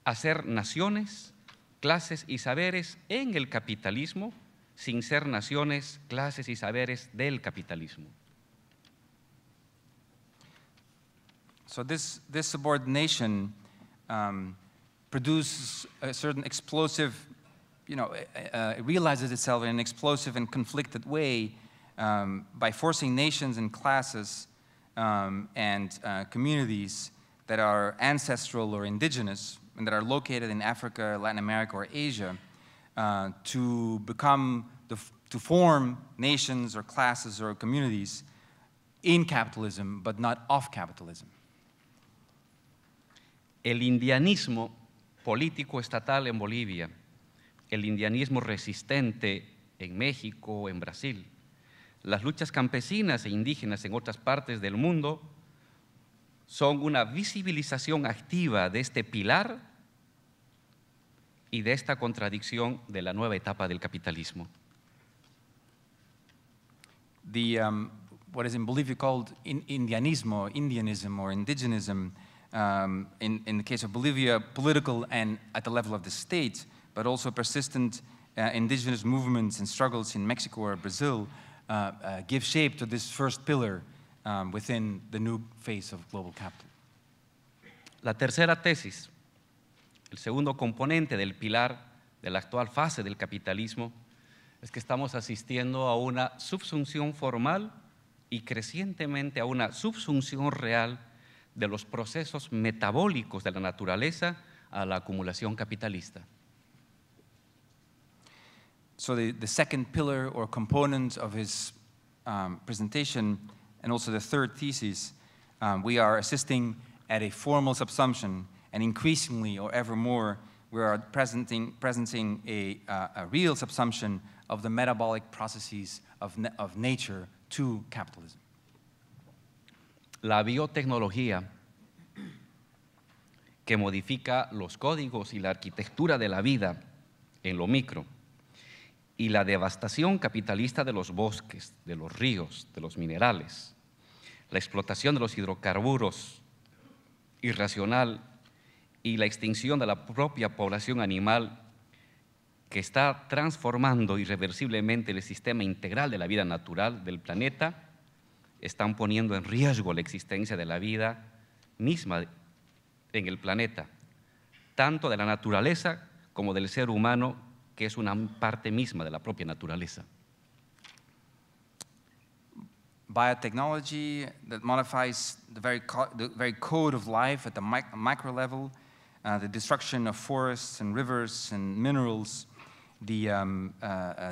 a ser naciones, clases y saberes en el capitalismo sin ser naciones, clases y saberes del capitalismo.
So this subordination produces a certain explosive, it realizes itself in an explosive and conflicted way by forcing nations and classes and communities that are ancestral or indigenous and that are located in Africa, Latin America, or Asia to form nations or classes or communities in capitalism, but not of capitalism.
El indianismo político estatal en Bolivia, el indianismo resistente en México, en Brasil, las luchas campesinas e indígenas en otras partes del mundo son una visibilización activa de este pilar y de esta contradicción de la nueva etapa del capitalismo.
What is in Bolivia called indianismo, Indianism, or indigenism, in the case of Bolivia, political and at the level of the state, but also persistent indigenous movements and struggles in Mexico or Brazil give shape to this first pillar within the new phase of global capital.
La tercera tesis, el segundo componente del pilar de la actual fase del capitalismo, es que estamos asistiendo a una subsunción formal y crecientemente a una subsunción real de los procesos metabólicos de la naturaleza a la acumulación capitalista.
So the second pillar or component of his presentation, and also the third thesis, we are assisting at a formal subsumption, and increasingly or ever more, we are presenting a real subsumption of the metabolic processes of nature to capitalism.
La biotecnología, que modifica los códigos y la arquitectura de la vida en lo micro, y la devastación capitalista de los bosques, de los ríos, de los minerales, la explotación de los hidrocarburos irracional y la extinción de la propia población animal que está transformando irreversiblemente el sistema integral de la vida natural del planeta, están poniendo en riesgo la existencia de la vida misma en el planeta, tanto de la naturaleza como del ser humano, que es una parte misma de la propia naturaleza.
Biotechnology that modifies the very code of life at the micro level, the destruction of forests and rivers and minerals, the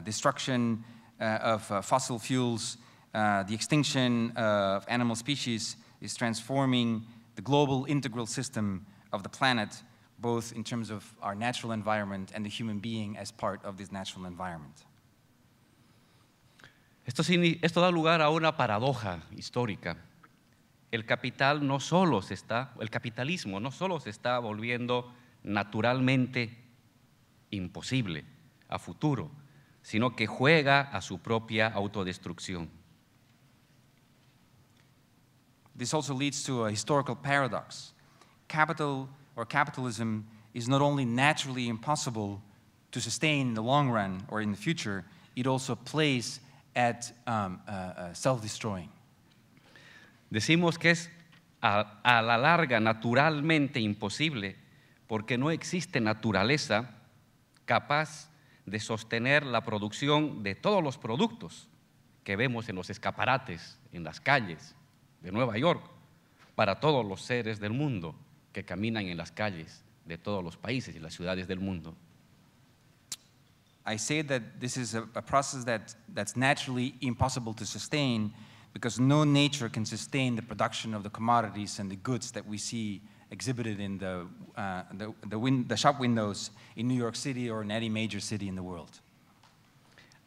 destruction of fossil fuels, the extinction of animal species is transforming the global integral system of the planet, both in terms of our natural environment and the human being as part of this natural environment.
Esto da lugar a una paradoja histórica. El capitalismo no solo se está volviendo naturalmente imposible a futuro, sino que juega a su propia autodestrucción.
This also leads to a historical paradox. Capital or capitalism is not only naturally impossible to sustain in the long run or in the future, it also plays at self-destroying.
Decimos que es a la larga naturalmente imposible porque no existe naturaleza capaz de sostener la producción de todos los productos que vemos en los escaparates, en las calles de Nueva York, para todos los seres del mundo que caminan en las calles de todos los países y las ciudades del mundo.
I say that this is a process that's naturally impossible to sustain because no nature can sustain the production of the commodities and the goods that we see exhibited in the shop windows in New York City or in any major city in the world.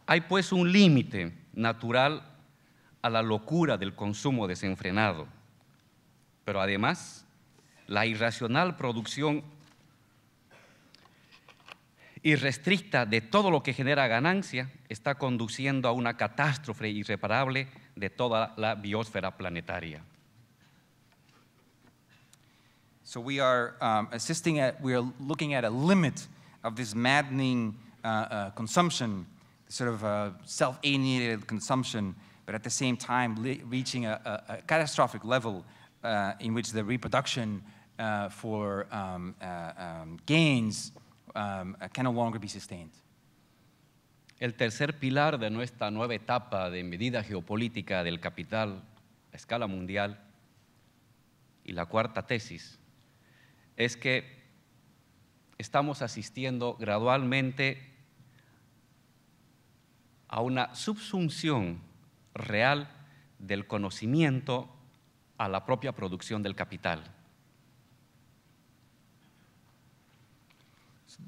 Hay pues un límite natural a la locura del consumo desenfrenado, pero además la irracional producción irrestricta de todo lo que genera ganancia está conduciendo a una catástrofe irreparable de toda la biosfera planetaria.
So we are we are looking at a limit of this maddening consumption, sort of self-alienated consumption, but at the same time reaching a catastrophic level in which the reproduction for gains can no longer be sustained.
El tercer pilar de nuestra nueva etapa de medida geopolítica del capital a escala mundial y la cuarta tesis es que estamos asistiendo gradualmente a una subsunción real del conocimiento a la propia producción del capital.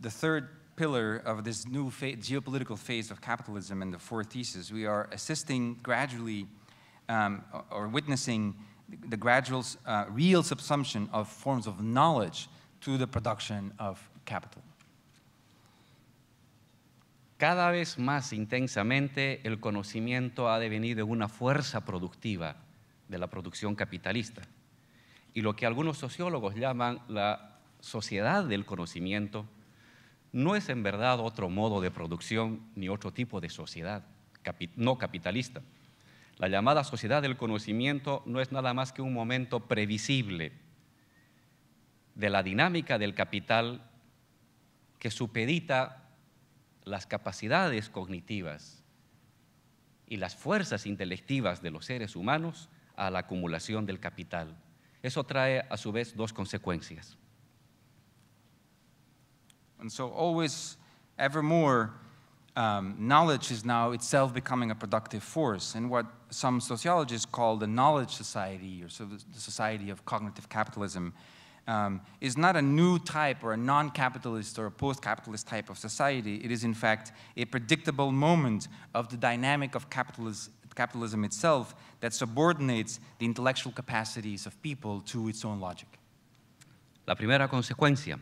The third pillar of this new geopolitical phase of capitalism and the fourth thesis, we are assisting gradually or witnessing the gradual real subsumption of forms of knowledge to the production of capital.
Cada vez más intensamente el conocimiento ha devenido una fuerza productiva de la producción capitalista. Y lo que algunos sociólogos llaman la sociedad del conocimiento no es en verdad otro modo de producción ni otro tipo de sociedad no capitalista. La llamada sociedad del conocimiento no es nada más que un momento previsible de la dinámica del capital que supedita las capacidades cognitivas y las fuerzas intelectivas de los seres humanos a la acumulación del capital. Eso trae a su vez dos consecuencias.
And so always, ever more, knowledge is now itself becoming a productive force. And what some sociologists call the knowledge society, or so the society of cognitive capitalism, is not a new type or a non-capitalist or a post-capitalist type of society. It is, in fact, a predictable moment of the dynamic of capitalism itself that subordinates the intellectual capacities of people to its own logic.
La primera consecuencia,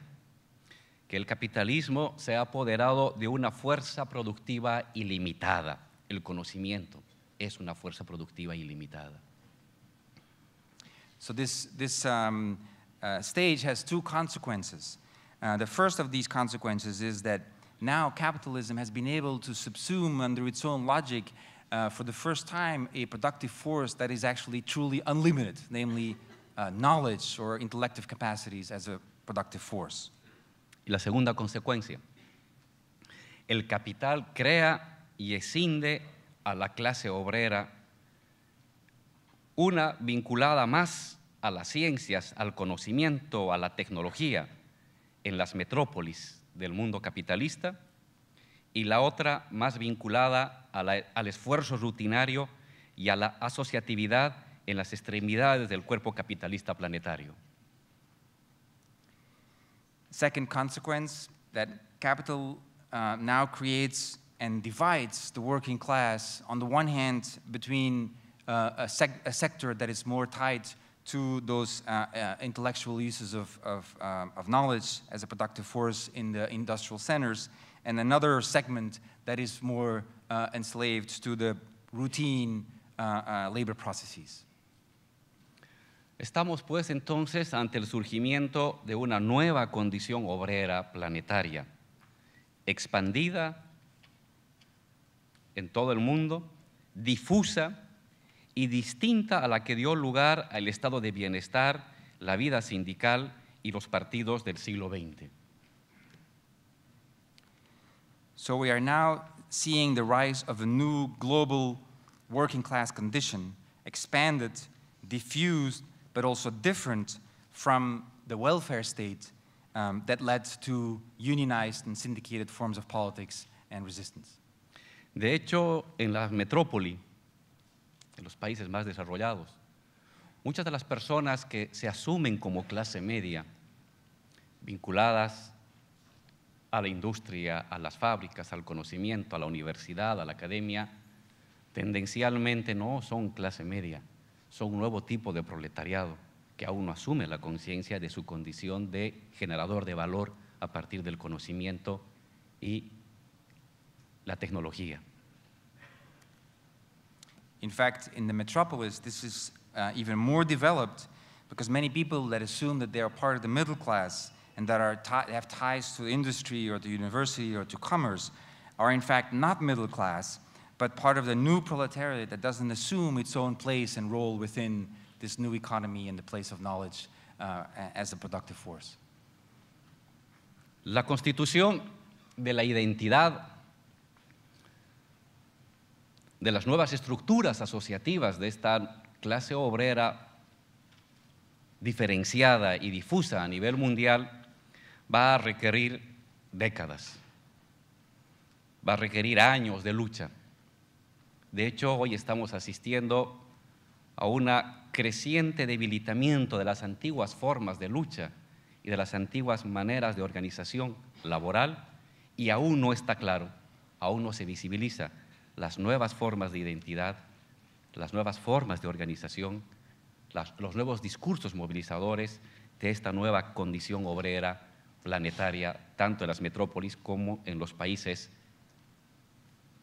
que el capitalismo se ha apoderado de una fuerza productiva ilimitada. El conocimiento es una fuerza productiva ilimitada.
So this stage has two consequences. The first of these consequences is that now capitalism has been able to subsume under its own logic for the first time a productive force that is actually truly unlimited, namely knowledge or intellective capacities as a productive force.
Y la segunda consecuencia, el capital crea y escinde a la clase obrera, una vinculada más a las ciencias, al conocimiento, a la tecnología en las metrópolis del mundo capitalista, y la otra más vinculada al esfuerzo rutinario y a la asociatividad en las extremidades del cuerpo capitalista planetario.
Second consequence, that capital now creates and divides the working class, on the one hand, between a sector that is more tied to those intellectual uses of knowledge as a productive force in the industrial centers, and another segment that is more enslaved to the routine labor processes.
Estamos pues entonces ante el surgimiento de una nueva condición obrera planetaria, expandida en todo el mundo, difusa y distinta a la que dio lugar al estado de bienestar, la vida sindical y los partidos del siglo XX.
So we are now seeing the rise of a new global working class condition, expanded, diffused, but also different from the welfare state that led to unionized and syndicated forms of politics and resistance.
De hecho, en las metrópoli, en los países más desarrollados, muchas de las personas que se asumen como clase media, vinculadas a la industria, a las fábricas, al conocimiento, a la universidad, a la academia, tendencialmente no son clase media, son un nuevo tipo de proletariado que aún no asume la conciencia de su condición de generador de valor a partir del conocimiento y la tecnología.
In fact, in the metropolis, this is even more developed because many people that assume that they are part of the middle class and that have ties to industry or to university or to commerce are in fact not middle class, but part of the new proletariat that doesn't assume its own place and role within this new economy and the place of knowledge as a productive force.
La constitución de la identidad de las nuevas estructuras asociativas de esta clase obrera diferenciada y difusa a nivel mundial va a requerir décadas, va a requerir años de lucha. De hecho, hoy estamos asistiendo a un creciente debilitamiento de las antiguas formas de lucha y de las antiguas maneras de organización laboral, y aún no está claro, aún no se visibiliza las nuevas formas de identidad, las nuevas formas de organización, los nuevos discursos movilizadores de esta nueva condición obrera planetaria, tanto en las metrópolis como en los países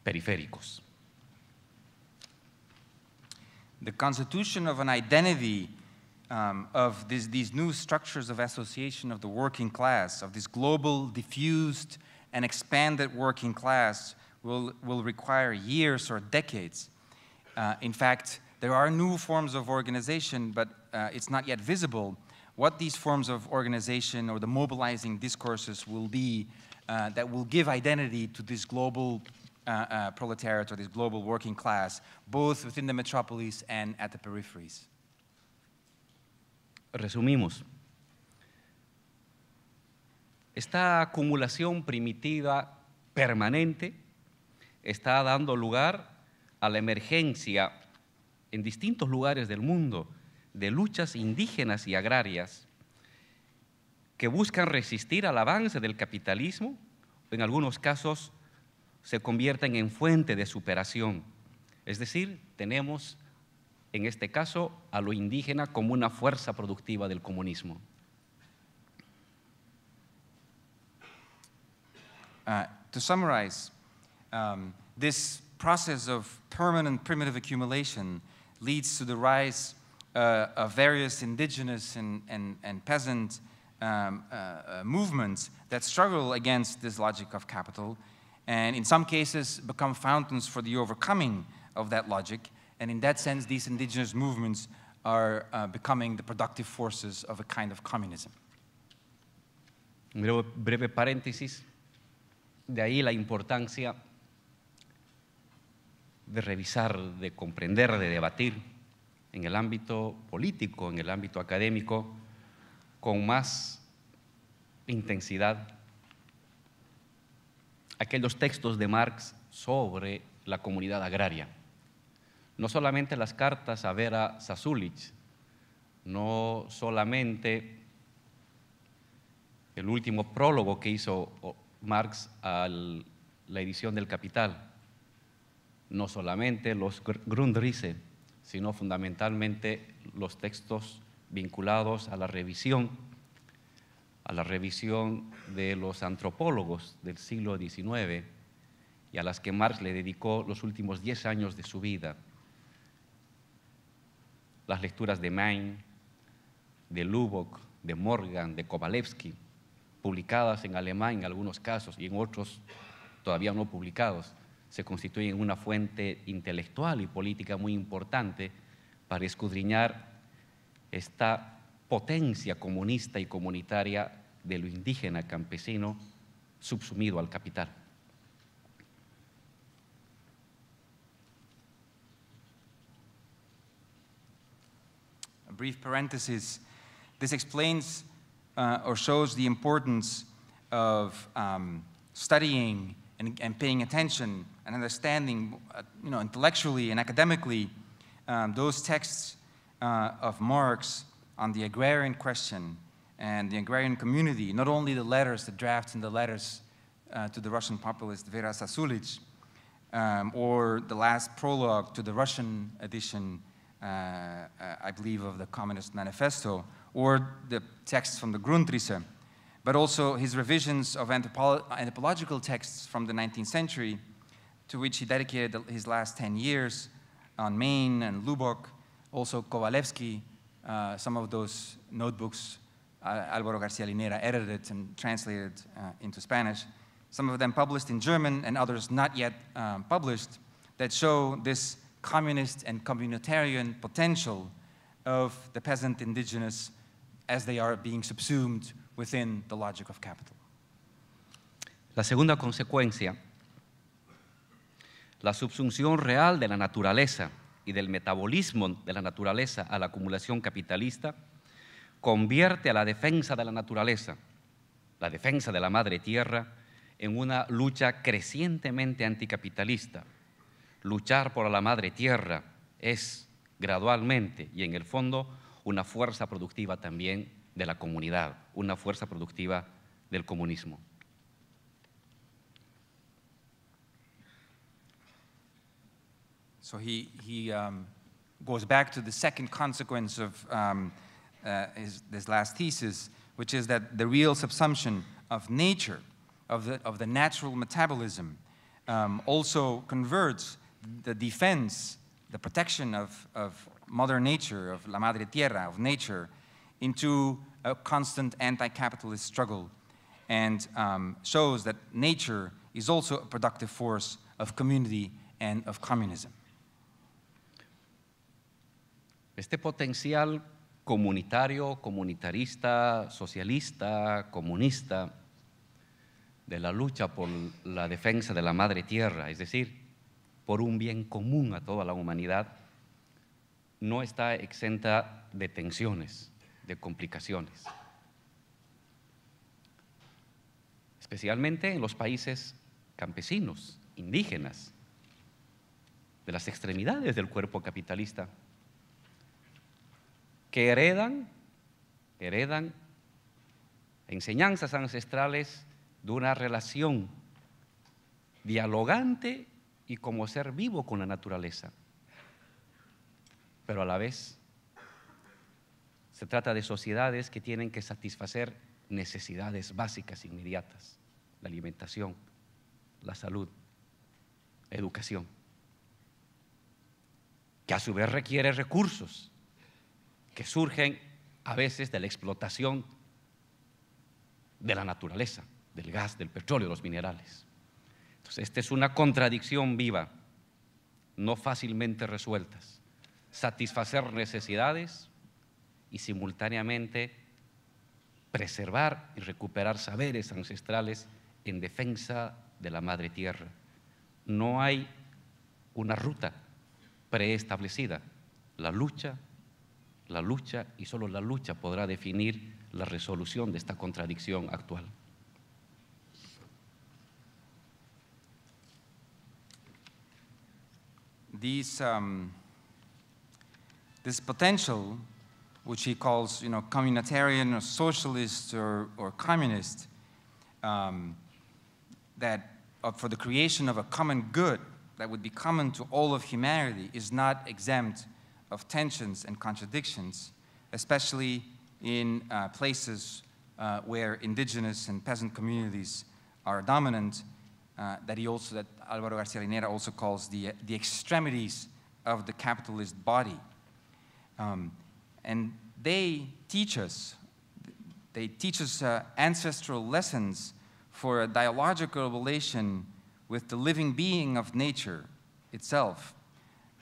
periféricos.
The constitution of an identity of these new structures of association of the working class, of this global, diffused, and expanded working class will require years or decades. In fact, there are new forms of organization, but it's not yet visible what these forms of organization or the mobilizing discourses will be that will give identity to this global proletariat or this global working class, both within the metropolis and at the peripheries.
Resumimos. Esta acumulación primitiva permanente está dando lugar a la emergencia en distintos lugares del mundo de luchas indígenas y agrarias que buscan resistir al avance del capitalismo, o en algunos casos se convierten en fuente de superación. Es decir, tenemos en este caso a lo indígena como una fuerza productiva del comunismo.
To summarize, this process of permanent primitive accumulation leads to the rise of various indigenous and peasant movements that struggle against this logic of capital, and in some cases become fountains for the overcoming of that logic. And in that sense, these indigenous movements are becoming the productive forces of a kind of communism.
Un breve paréntesis, de ahí la importancia de revisar, de comprender, de debatir en el ámbito político, en el ámbito académico, con más intensidad aquellos textos de Marx sobre la comunidad agraria. No solamente las cartas a Vera Sasulich, no solamente el último prólogo que hizo Marx a la edición del Capital, no solamente los Grundrisse, sino fundamentalmente los textos vinculados a la revisión de los antropólogos del siglo XIX y a las que Marx le dedicó los últimos 10 años de su vida. Las lecturas de Main, de Lubbock, de Morgan, de Kovalevsky, publicadas en alemán en algunos casos y en otros todavía no publicados, se constituyen una fuente intelectual y política muy importante para escudriñar esta potencia comunista y comunitaria de lo indígena campesino subsumido al capital.
A brief parenthesis. This explains or shows the importance of studying and paying attention and understanding, intellectually and academically, those texts of Marx on the agrarian question and the agrarian community, not only the letters, the drafts and the letters to the Russian populist Vera Sasulich, or the last prologue to the Russian edition, I believe, of the Communist Manifesto, or the texts from the Grundrisse, but also his revisions of anthropological texts from the 19th century, to which he dedicated his last 10 years on Maine and Lubbock, also Kovalevsky, some of those notebooks Alvaro Garcia Linera edited and translated into Spanish, some of them published in German and others not yet published, that show this communist and communitarian potential of the peasant indigenous as they are being subsumed within the logic of capital.
La segunda consecuencia, la subsunción real de la naturaleza y del metabolismo de la naturaleza a la acumulación capitalista, convierte a la defensa de la naturaleza, la defensa de la madre tierra, en una lucha crecientemente anticapitalista. Luchar por la madre tierra es gradualmente y en el fondo una fuerza productiva también de la comunidad, una fuerza productiva del comunismo.
So he goes back to the second consequence of this last thesis, which is that the real subsumption of nature, of the natural metabolism, also converts the defense, the protection of Mother Nature, of La Madre Tierra, of nature, into a constant anti-capitalist struggle, and shows that nature is also a productive force of community and of communism.
Este potencial comunitario, comunitarista, socialista, comunista, de la lucha por la defensa de la madre tierra, es decir, por un bien común a toda la humanidad, no está exenta de tensiones, de complicaciones. Especialmente en los países campesinos, indígenas, de las extremidades del cuerpo capitalista, que heredan enseñanzas ancestrales de una relación dialogante y como ser vivo con la naturaleza. Pero a la vez se trata de sociedades que tienen que satisfacer necesidades básicas inmediatas, la alimentación, la salud, la educación, que a su vez requiere recursos que surgen a veces de la explotación de la naturaleza, del gas, del petróleo, de los minerales. Entonces, esta es una contradicción viva, no fácilmente resueltas. Satisfacer necesidades y simultáneamente preservar y recuperar saberes ancestrales en defensa de la madre tierra. No hay una ruta preestablecida. La lucha y solo la lucha podrá definir la resolución de esta contradicción actual.
This potential, which he calls, communitarian or socialist or communist, for the creation of a common good that would be common to all of humanity, is not exempt of tensions and contradictions, especially in places where indigenous and peasant communities are dominant, that Alvaro Garcia Linera also calls the extremities of the capitalist body. And they teach us ancestral lessons for a dialogical relation with the living being of nature itself.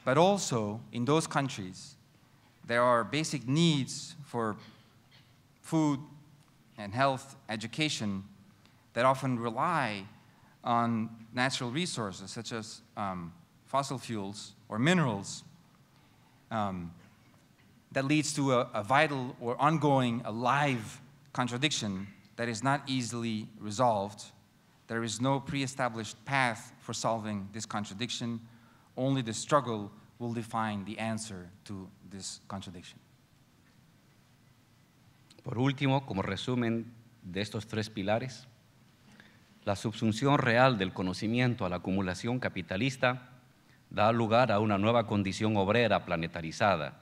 But also, in those countries, there are basic needs for food and health, education, that often rely on natural resources, such as fossil fuels or minerals, that leads to a vital or ongoing, alive contradiction that is not easily resolved, There is no pre-established path for solving this contradiction. Only the struggle will define the answer to this contradiction.
Por último, como resumen de estos tres pilares, la subsunción real del conocimiento a la acumulación capitalista da lugar a una nueva condición obrera planetarizada,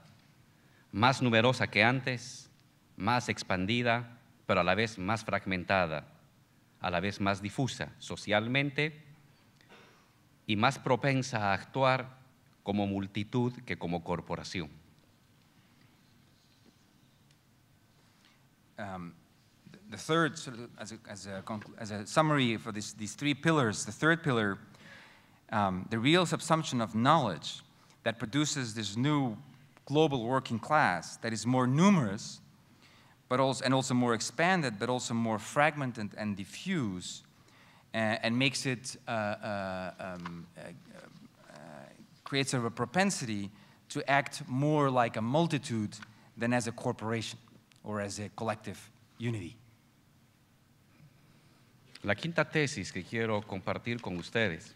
más numerosa que antes, más expandida, pero a la vez más fragmentada, a la vez más difusa socialmente y más propensa a actuar como multitud que como corporación.
The third, sort of, as a summary for these three pillars, the third pillar, the real subsumption of knowledge that produces this new global working class that is more numerous, but also more expanded, but also more fragmented and diffuse, and makes it creates a propensity to act more like a multitude than as a corporation or as a collective unity.
La quinta tesis que quiero compartir con ustedes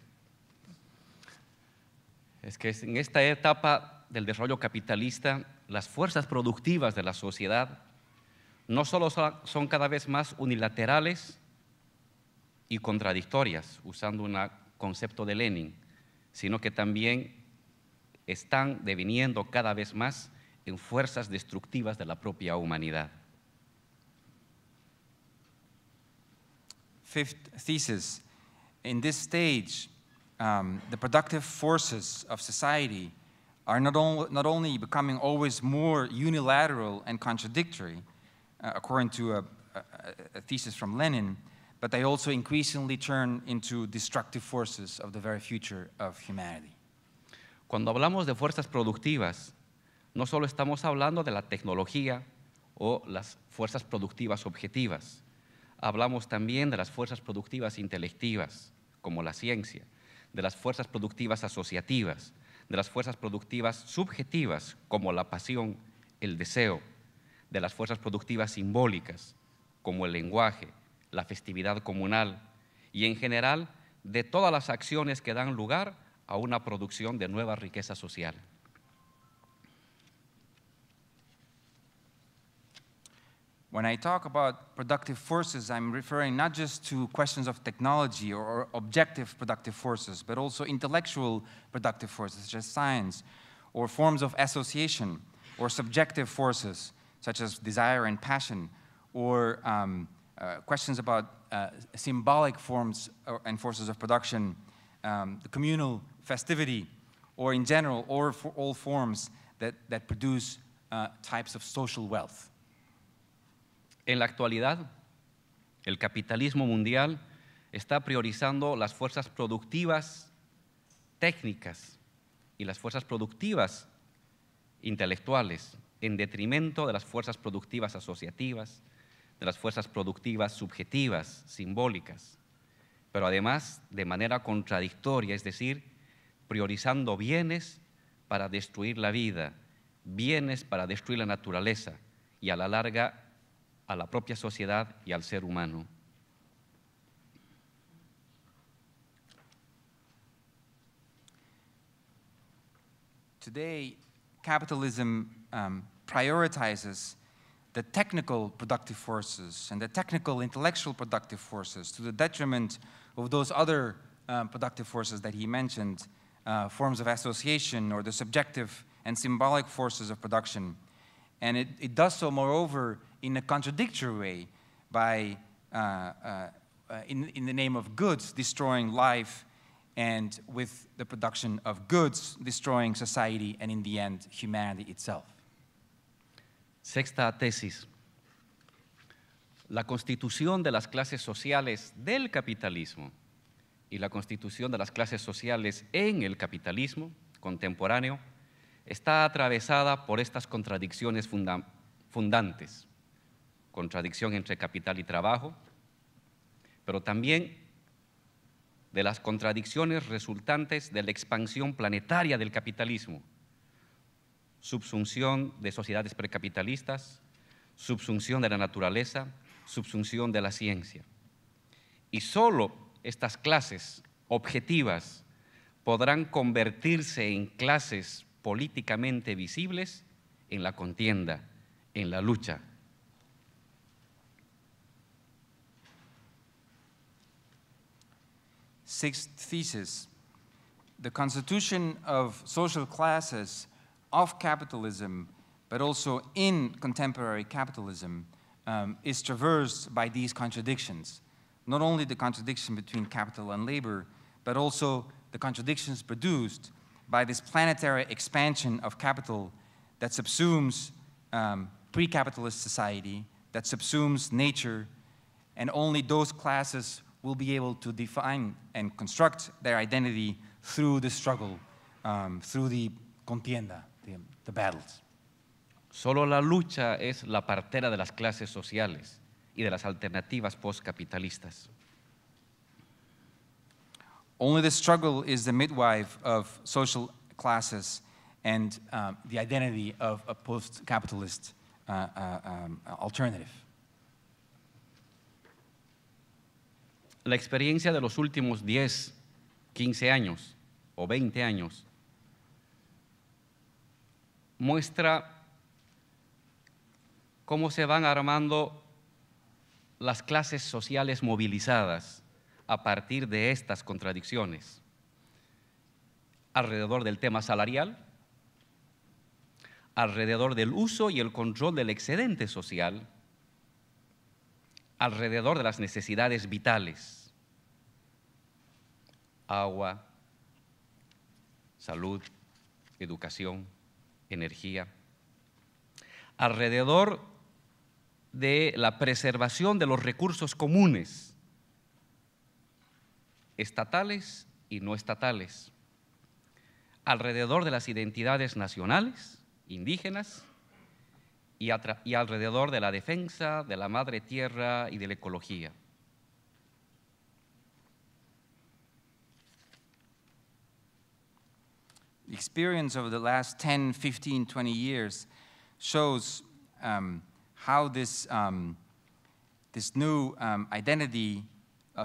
es que en esta etapa del desarrollo capitalista, las fuerzas productivas de la sociedad no solo son cada vez más unilaterales y contradictorias, usando un concepto de Lenin, sino que también están deviniendo cada vez más en fuerzas destructivas de la propia humanidad.
Fifth thesis, in this stage, the productive forces of society are not only becoming always more unilateral and contradictory, according to a thesis from Lenin, but they also increasingly turn into destructive forces of the very future of humanity.
Cuando hablamos de fuerzas productivas, no solo estamos hablando de la tecnología o las fuerzas productivas objetivas, hablamos también de las fuerzas productivas intelectivas, como la ciencia, de las fuerzas productivas asociativas, de las fuerzas productivas subjetivas, como la pasión, el deseo, de las fuerzas productivas simbólicas, como el lenguaje, la festividad comunal, y en general de todas las acciones que dan lugar a una producción de nueva riqueza social.
When I talk about productive forces, I'm referring not just to questions of technology or objective productive forces, but also intellectual productive forces, such as science, or forms of association, or subjective forces, such as desire and passion, or questions about symbolic forms and forces of production, the communal festivity, or in general, or for all forms that produce types of social wealth.
En la actualidad, el capitalismo mundial está priorizando las fuerzas productivas técnicas y las fuerzas productivas intelectuales en detrimento de las fuerzas productivas asociativas, de las fuerzas productivas subjetivas, simbólicas, pero además de manera contradictoria, es decir, priorizando bienes para destruir la vida, bienes para destruir la naturaleza y a la larga a la propia sociedad y al ser humano.
Today, capitalism prioritizes the technical productive forces and the technical intellectual productive forces to the detriment of those other productive forces that he mentioned, forms of association or the subjective and symbolic forces of production. And it does so, moreover, in a contradictory way by, in the name of goods, destroying life, and with the production of goods, destroying society, and in the end, humanity itself.
Sexta tesis. La constitución de las clases sociales del capitalismo y la constitución de las clases sociales en el capitalismo contemporáneo está atravesada por estas contradicciones fundantes. Contradicción entre capital y trabajo, pero también de las contradicciones resultantes de la expansión planetaria del capitalismo, subsunción de sociedades precapitalistas, subsunción de la naturaleza, subsunción de la ciencia. Y solo estas clases objetivas podrán convertirse en clases políticamente visibles en la contienda, en la lucha.
Sixth thesis, the constitution of social classes of capitalism, but also in contemporary capitalism, is traversed by these contradictions. Not only the contradiction between capital and labor, but also the contradictions produced by this planetary expansion of capital that subsumes pre-capitalist society, that subsumes nature, and only those classes will be able to define and construct their identity through the struggle, through the contienda, the battles.
Solo la lucha es la partera de las clases sociales y de las alternativas postcapitalistas.
Only the struggle is the midwife of social classes and the identity of a post-capitalist alternative.
La experiencia de los últimos 10, 15 años o 20 años muestra cómo se van armando las clases sociales movilizadas a partir de estas contradicciones alrededor del tema salarial, alrededor del uso y el control del excedente social, alrededor de las necesidades vitales, agua, salud, educación, energía, alrededor de la preservación de los recursos comunes, estatales y no estatales, alrededor de las identidades nacionales, indígenas, y alrededor de la defensa de la madre tierra y de la ecología.
The experience of the last 10, 15, 20 years shows how this new identity,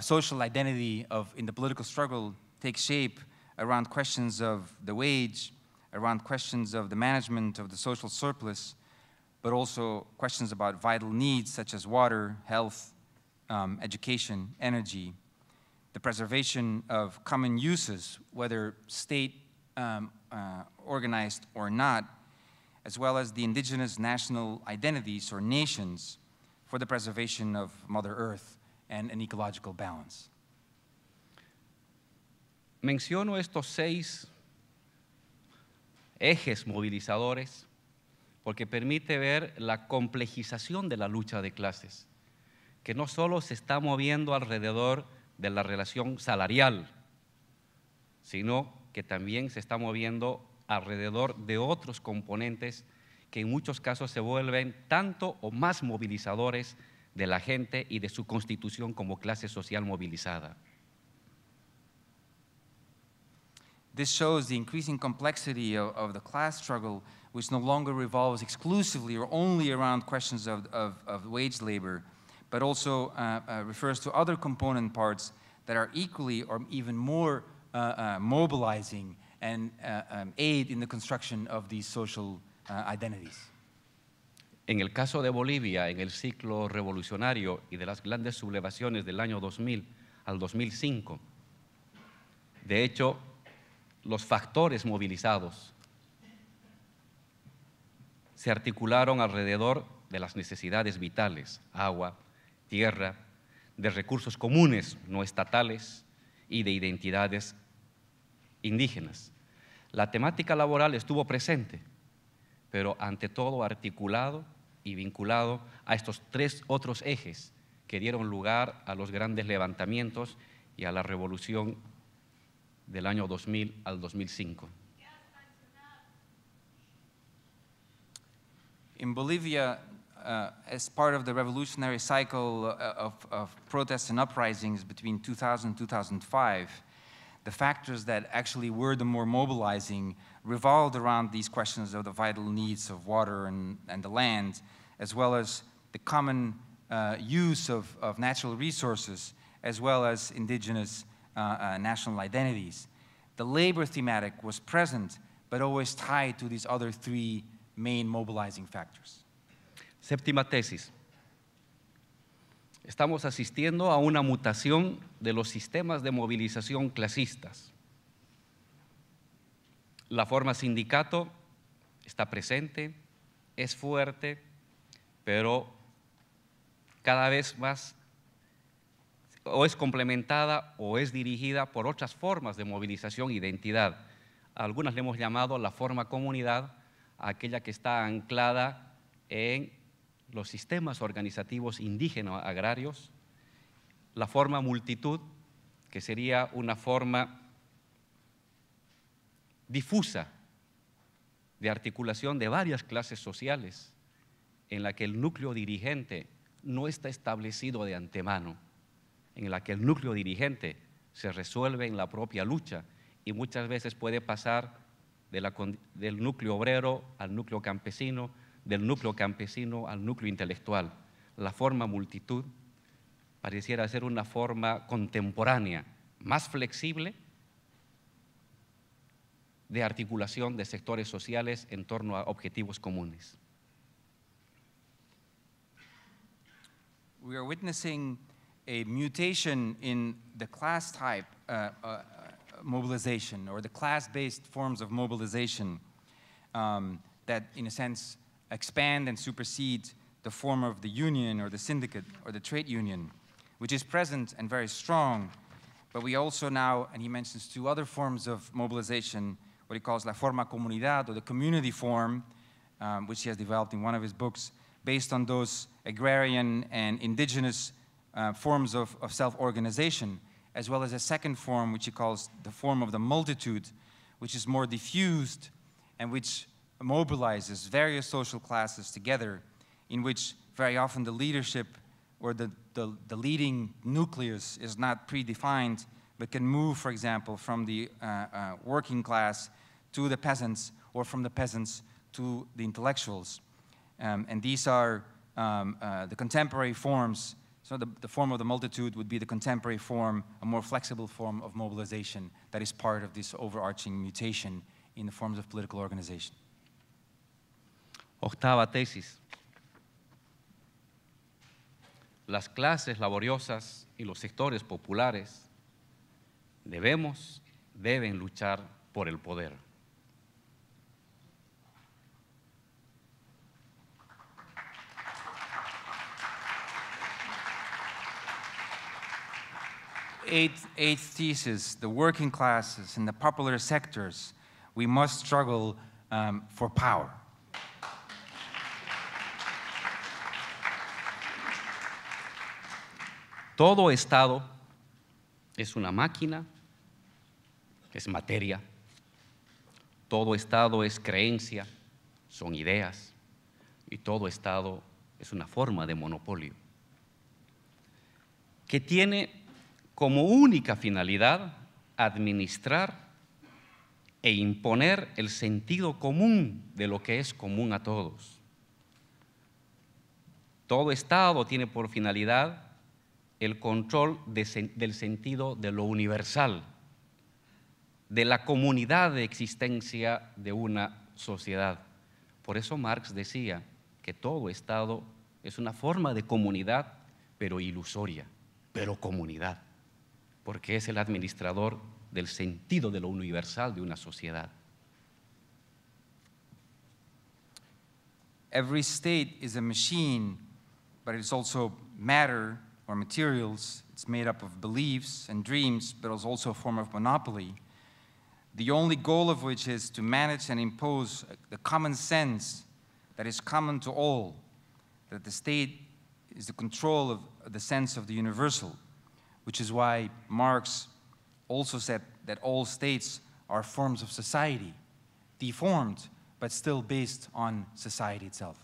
social identity in the political struggle takes shape around questions of the wage, around questions of the management of the social surplus, but also questions about vital needs such as water, health, education, energy, the preservation of common uses, whether state organized or not, as well as the indigenous national identities or nations for the preservation of Mother Earth and an ecological balance.
Menciono estos 6 ejes movilizadores porque permite ver la complejización de la lucha de clases, que no solo se está moviendo alrededor de la relación salarial, sino que también se está moviendo alrededor de otros componentes que en muchos casos se vuelven tanto o más movilizadores de la gente y de su constitución como clase social movilizada.
This shows the increasing complexity of the class struggle, which no longer revolves exclusively or only around questions of wage labor, but also refers to other component parts that are equally or even more mobilizing and aid in the construction of these social identities.
En el caso de Bolivia, en el ciclo revolucionario y de las grandes sublevaciones del año 2000 al 2005, de hecho, los factores movilizados se articularon alrededor de las necesidades vitales, agua, tierra, de recursos comunes no estatales y de identidades indígenas. La temática laboral estuvo presente, pero ante todo articulado y vinculado a estos 3 otros ejes que dieron lugar a los grandes levantamientos y a la revolución del año 2000 al 2005.
In Bolivia, as part of the revolutionary cycle of protests and uprisings between 2000 and 2005, the factors that actually were the more mobilizing revolved around these questions of the vital needs of water and the land, as well as the common use of natural resources as well as indigenous national identities. The labor thematic was present, but always tied to these other three main mobilizing factors.
Séptima tesis. Estamos asistiendo a una mutación de los sistemas de movilización clasistas. La forma sindicato está presente, es fuerte, pero cada vez más o es complementada o es dirigida por otras formas de movilización e identidad. A algunas le hemos llamado la forma comunidad, a aquella que está anclada en los sistemas organizativos indígenas agrarios, la forma multitud, que sería una forma difusa de articulación de varias clases sociales, en la que el núcleo dirigente no está establecido de antemano, en la que el núcleo dirigente se resuelve en la propia lucha y muchas veces puede pasar del núcleo obrero al núcleo campesino, del núcleo campesino al núcleo intelectual. La forma multitud pareciera ser una forma contemporánea, más flexible, de articulación de sectores sociales en torno a objetivos comunes.
We are witnessing a mutation in the class type mobilization, or the class-based forms of mobilization that, in a sense, expand and supersede the form of the union or the syndicate or the trade union, which is present and very strong. But we also now, and he mentions two other forms of mobilization, what he calls la forma comunidad, or the community form, which he has developed in one of his books, based on those agrarian and indigenous forms of self-organization, as well as a second form, which he calls the form of the multitude, which is more diffused and which mobilizes various social classes together, in which very often the leadership or the leading nucleus is not predefined, but can move, for example, from the working class to the peasants, or from the peasants to the intellectuals. And these are the contemporary forms. So the form of the multitude would be the contemporary form, a more flexible form of mobilization that is part of this overarching mutation in the forms of political organization.
Octava tesis. Las clases laboriosas y los sectores populares deben luchar por el poder.
Eighth thesis, the working classes and the popular sectors, we must struggle for power.
Todo Estado es una máquina, es materia. Todo Estado es creencia, son ideas. Y todo Estado es una forma de monopolio que tiene como única finalidad administrar e imponer el sentido común de lo que es común a todos. Todo Estado tiene por finalidad el control del sentido de lo universal, de la comunidad de existencia de una sociedad. Por eso Marx decía que todo Estado es una forma de comunidad, pero ilusoria, pero comunidad, porque es el administrador del sentido de lo universal de una sociedad.
Every state is a machine, but it's also matter or materials. It's made up of beliefs and dreams, but it's also a form of monopoly, the only goal of which is to manage and impose the common sense that is common to all, that the state is the control of the sense of the universal, which is why Marx also said that all states are forms of society, deformed, but still based on society itself.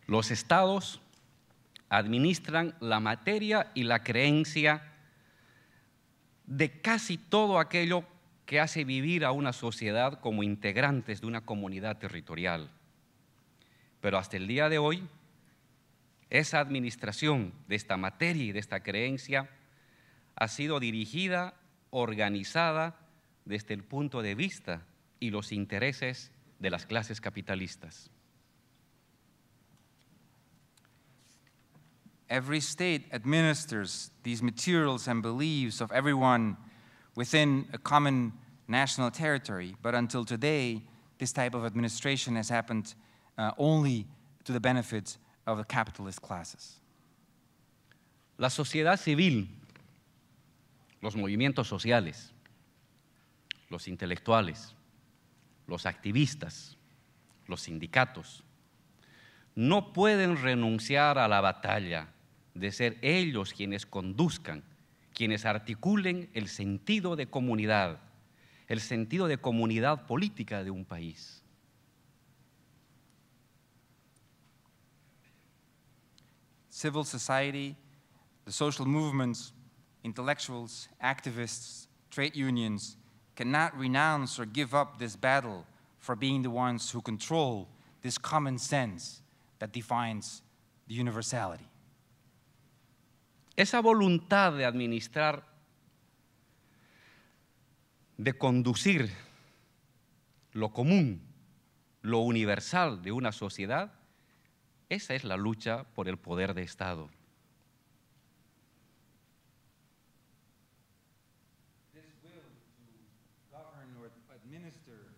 Los estados administran la materia y la creencia de casi todo aquello que hace vivir a una sociedad como integrantes de una comunidad territorial. Pero hasta el día de hoy, Esa administración de esta materia y de esta creencia ha sido dirigida, organizada desde el punto de vista y los intereses de las clases capitalistas.
Every state administers these materials and beliefs of everyone within a common national territory, but until today, this type of administration has happened only to the benefit of the capitalist classes.
La sociedad civil, los movimientos sociales, los intelectuales, los activistas, los sindicatos, no pueden renunciar a la batalla de ser ellos quienes conduzcan, quienes articulen el sentido de comunidad política de un país.
Civil society, the social movements, intellectuals, activists, trade unions cannot renounce or give up this battle for being the ones who control this common sense that defines the universality.
Esa voluntad de administrar, de conducir lo común, lo universal de una sociedad, esa es la lucha por el poder de Estado.
This will to govern or administer,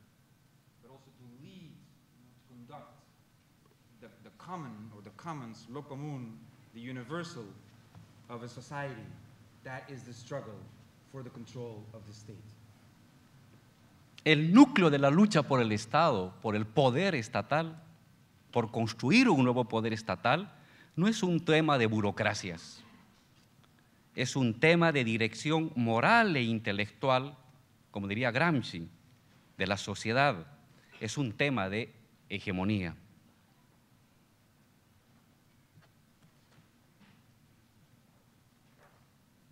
but also to lead, to conduct the common or the commons, lo común, the universal of a society, that is the struggle for the control of the state.
El núcleo de la lucha por el Estado, por el poder estatal, por construir un nuevo poder estatal, no es un tema de burocracias, es un tema de dirección moral e intelectual, como diría Gramsci, de la sociedad, es un tema de hegemonía.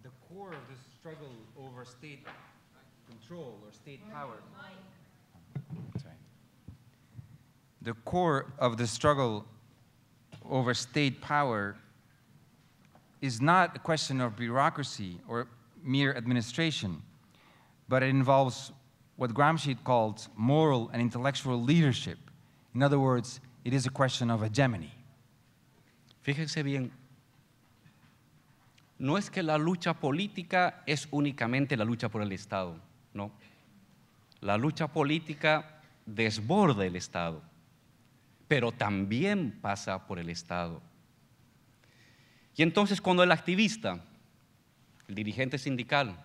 The core of this struggle over state control or state power. Sorry. The core of the struggle over state power is not a question of bureaucracy or mere administration, but it involves what Gramsci called moral and intellectual leadership. In other words, it is a question of hegemony.
Fíjense bien, no es que la lucha política es únicamente la lucha por el Estado, no. La lucha política desborda el Estado, pero también pasa por el Estado. Y entonces cuando el activista, el dirigente sindical,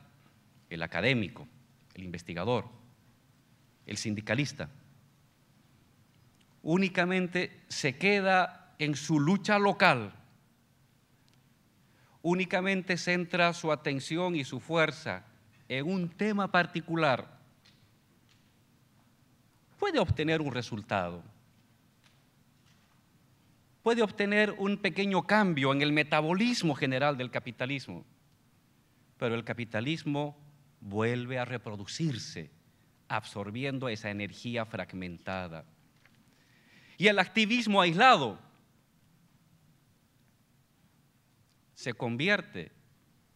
el académico, el investigador, el sindicalista, únicamente se queda en su lucha local, únicamente centra su atención y su fuerza en un tema particular, puede obtener un resultado, puede obtener un pequeño cambio en el metabolismo general del capitalismo, pero el capitalismo vuelve a reproducirse, absorbiendo esa energía fragmentada. Y el activismo aislado se convierte,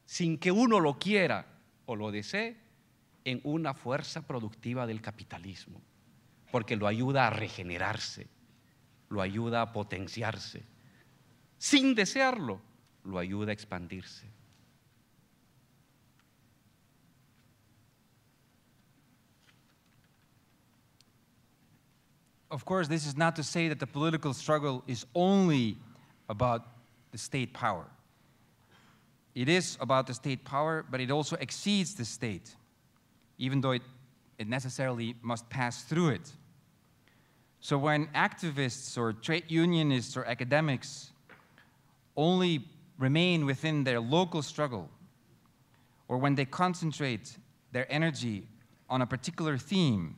sin que uno lo quiera o lo desee, en una fuerza productiva del capitalismo, porque lo ayuda a regenerarse, lo ayuda a potenciarse. Sin desearlo, lo ayuda a expandirse.
Of course, this is not to say that the political struggle is only about the state power. It is about the state power, but it also exceeds the state, even though it necessarily must pass through it. So when activists or trade unionists or academics only remain within their local struggle, or when they concentrate their energy on a particular theme,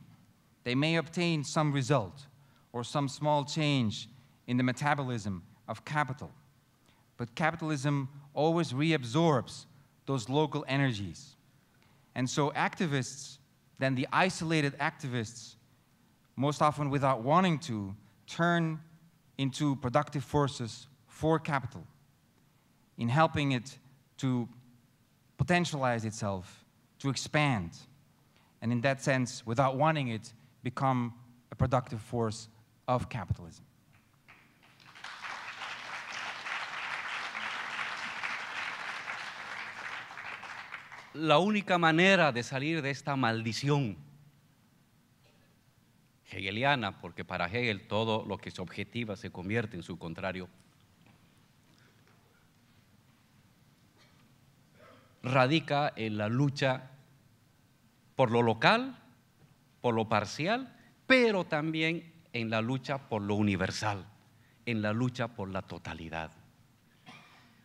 they may obtain some result or some small change in the metabolism of capital. But capitalism always reabsorbs those local energies. And so activists, then the isolated activists, most often without wanting to, turn into productive forces for capital, in helping it to potentialize itself, to expand, and in that sense, without wanting it, become a productive force of capitalism.
La única manera de salir de esta maldición hegeliana, porque para Hegel todo lo que se objetiva se convierte en su contrario, radica en la lucha por lo local, por lo parcial, pero también en la lucha por lo universal, en la lucha por la totalidad.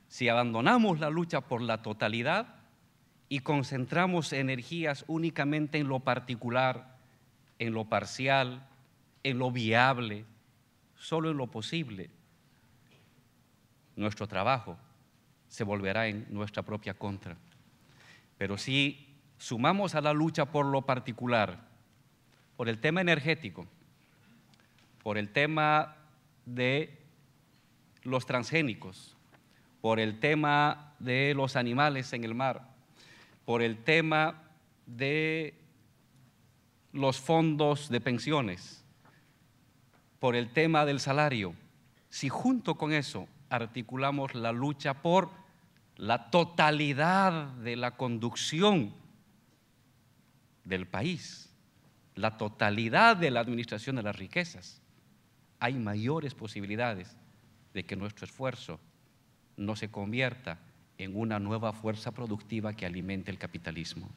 Si abandonamos la lucha por la totalidad y concentramos energías únicamente en lo particular, en lo parcial, en lo viable, solo en lo posible, nuestro trabajo se volverá en nuestra propia contra. Pero si sumamos a la lucha por lo particular, por el tema energético, por el tema de los transgénicos, por el tema de los animales en el mar, por el tema de los fondos de pensiones, por el tema del salario, si junto con eso articulamos la lucha por la totalidad de la conducción del país, la totalidad de la administración de las riquezas, hay mayores posibilidades de que nuestro esfuerzo no se convierta en una nueva fuerza productiva que alimente el capitalismo.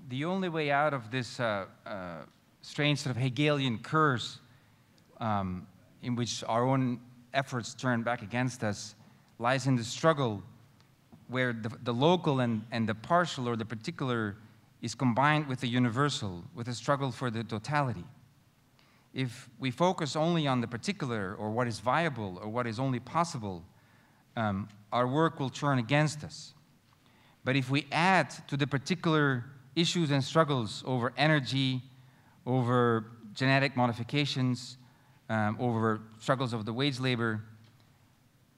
The only way out of this strange sort of Hegelian curse in which our own efforts turn back against us lies in the struggle where the local and the partial or the particular is combined with the universal, with a struggle for the totality. If we focus only on the particular or what is viable or what is only possible, our work will turn against us. But if we add to the particular issues and struggles over energy, over genetic modifications, over struggles of the wage labor,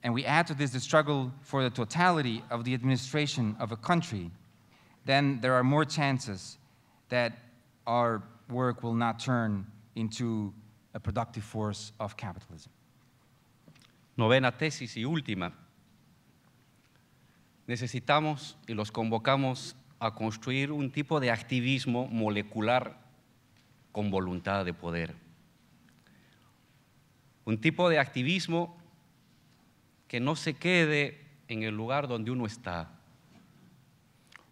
and we add to this the struggle for the totality of the administration of a country, then there are more chances that our work will not turn into a productive force of capitalism.
Novena tesis y última. Necesitamos y los convocamos a construir un tipo de activismo molecular con voluntad de poder. Un tipo de activismo que no se quede en el lugar donde uno está.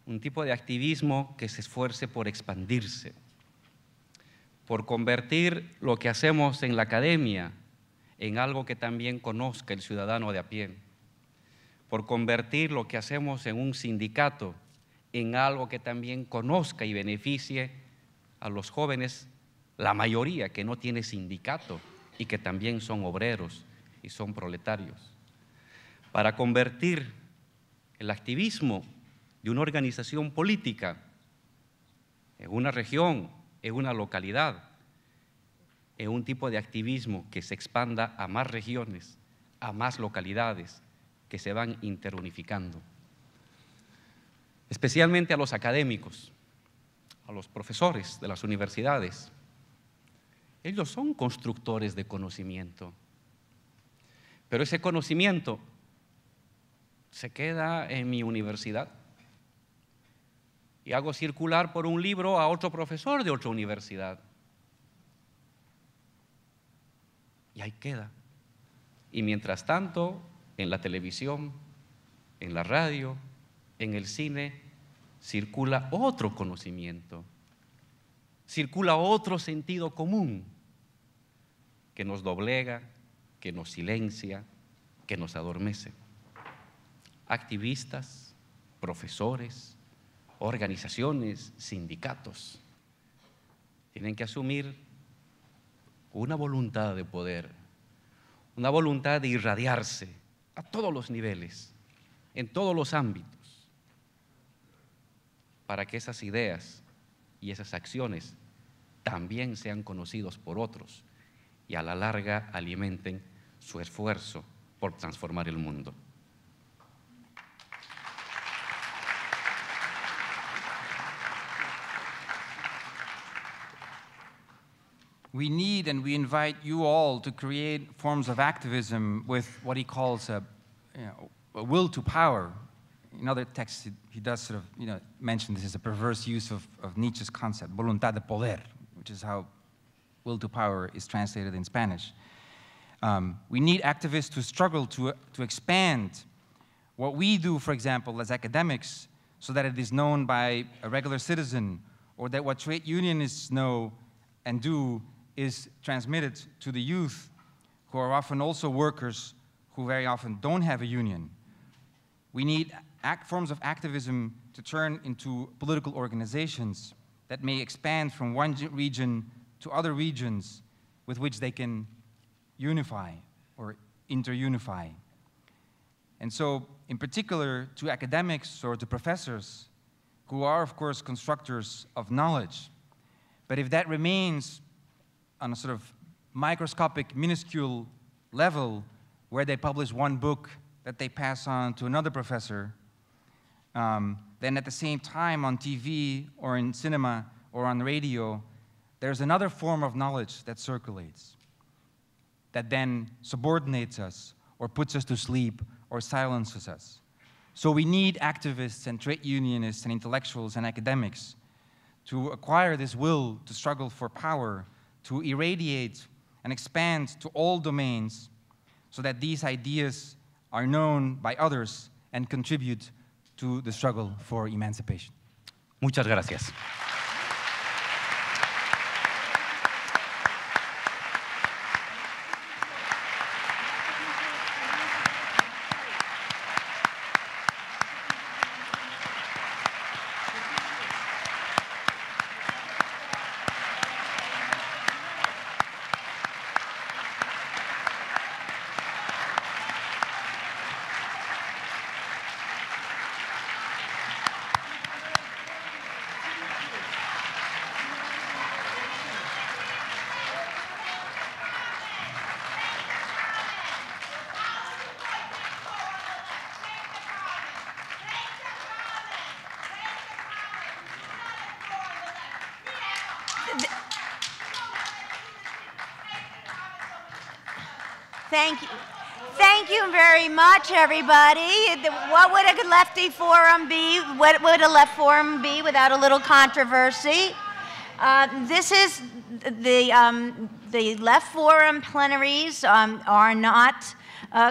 Un tipo de activismo que se esfuerce por expandirse, por convertir lo que hacemos en la academia en algo que también conozca el ciudadano de a pie, por convertir lo que hacemos en un sindicato en algo que también conozca y beneficie a los jóvenes, la mayoría que no tiene sindicato y que también son obreros y son proletarios, para convertir el activismo de una organización política en una región, en una localidad, en un tipo de activismo que se expanda a más regiones, a más localidades que se van interunificando. Especialmente a los académicos, a los profesores de las universidades. Ellos son constructores de conocimiento, pero ese conocimiento se queda en mi universidad y hago circular por un libro a otro profesor de otra universidad. Y ahí queda. Y mientras tanto, en la televisión, en la radio, en el cine, circula otro conocimiento, circula otro sentido común que nos doblega, que nos silencia, que nos adormece. Activistas, profesores, organizaciones, sindicatos, tienen que asumir una voluntad de poder, una voluntad de irradiarse a todos los niveles, en todos los ámbitos, para que esas ideas y esas acciones también sean conocidos por otros y a la larga alimenten su esfuerzo por transformar el mundo.
We need and we invite you all to create forms of activism with what he calls a will to power. In other texts, he does sort of mention this as a perverse use of Nietzsche's concept, voluntad de poder, which is how will to power is translated in Spanish. We need activists to struggle to expand what we do, for example, as academics, so that it is known by a regular citizen, or that what trade unionists know and do is transmitted to the youth, who are often also workers who very often don't have a union. We need forms of activism to turn into political organizations that may expand from one region to other regions with which they can unify or interunify. And so, in particular, to academics or to professors, who are, of course, constructors of knowledge, but if that remains on a sort of microscopic, minuscule level, where they publish one book that they pass on to another professor, then at the same time on TV or in cinema or on radio, there's another form of knowledge that circulates, that then subordinates us or puts us to sleep or silences us. So we need activists and trade unionists and intellectuals and academics to acquire this will to struggle for power, to irradiate and expand to all domains so that these ideas are known by others and contribute to the struggle for emancipation.
Muchas gracias.
Thank you very much, everybody. What would a lefty forum be? What would a left forum be without a little controversy? This is the left forum plenaries are not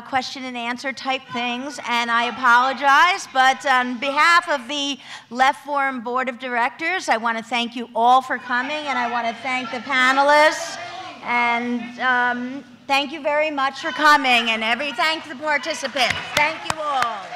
question and answer type things, and I apologize, but on behalf of the Left Forum Board of Directors, I want to thank you all for coming, and I want to thank the panelists, and thank you very much for coming, and thank the participants. Thank you all.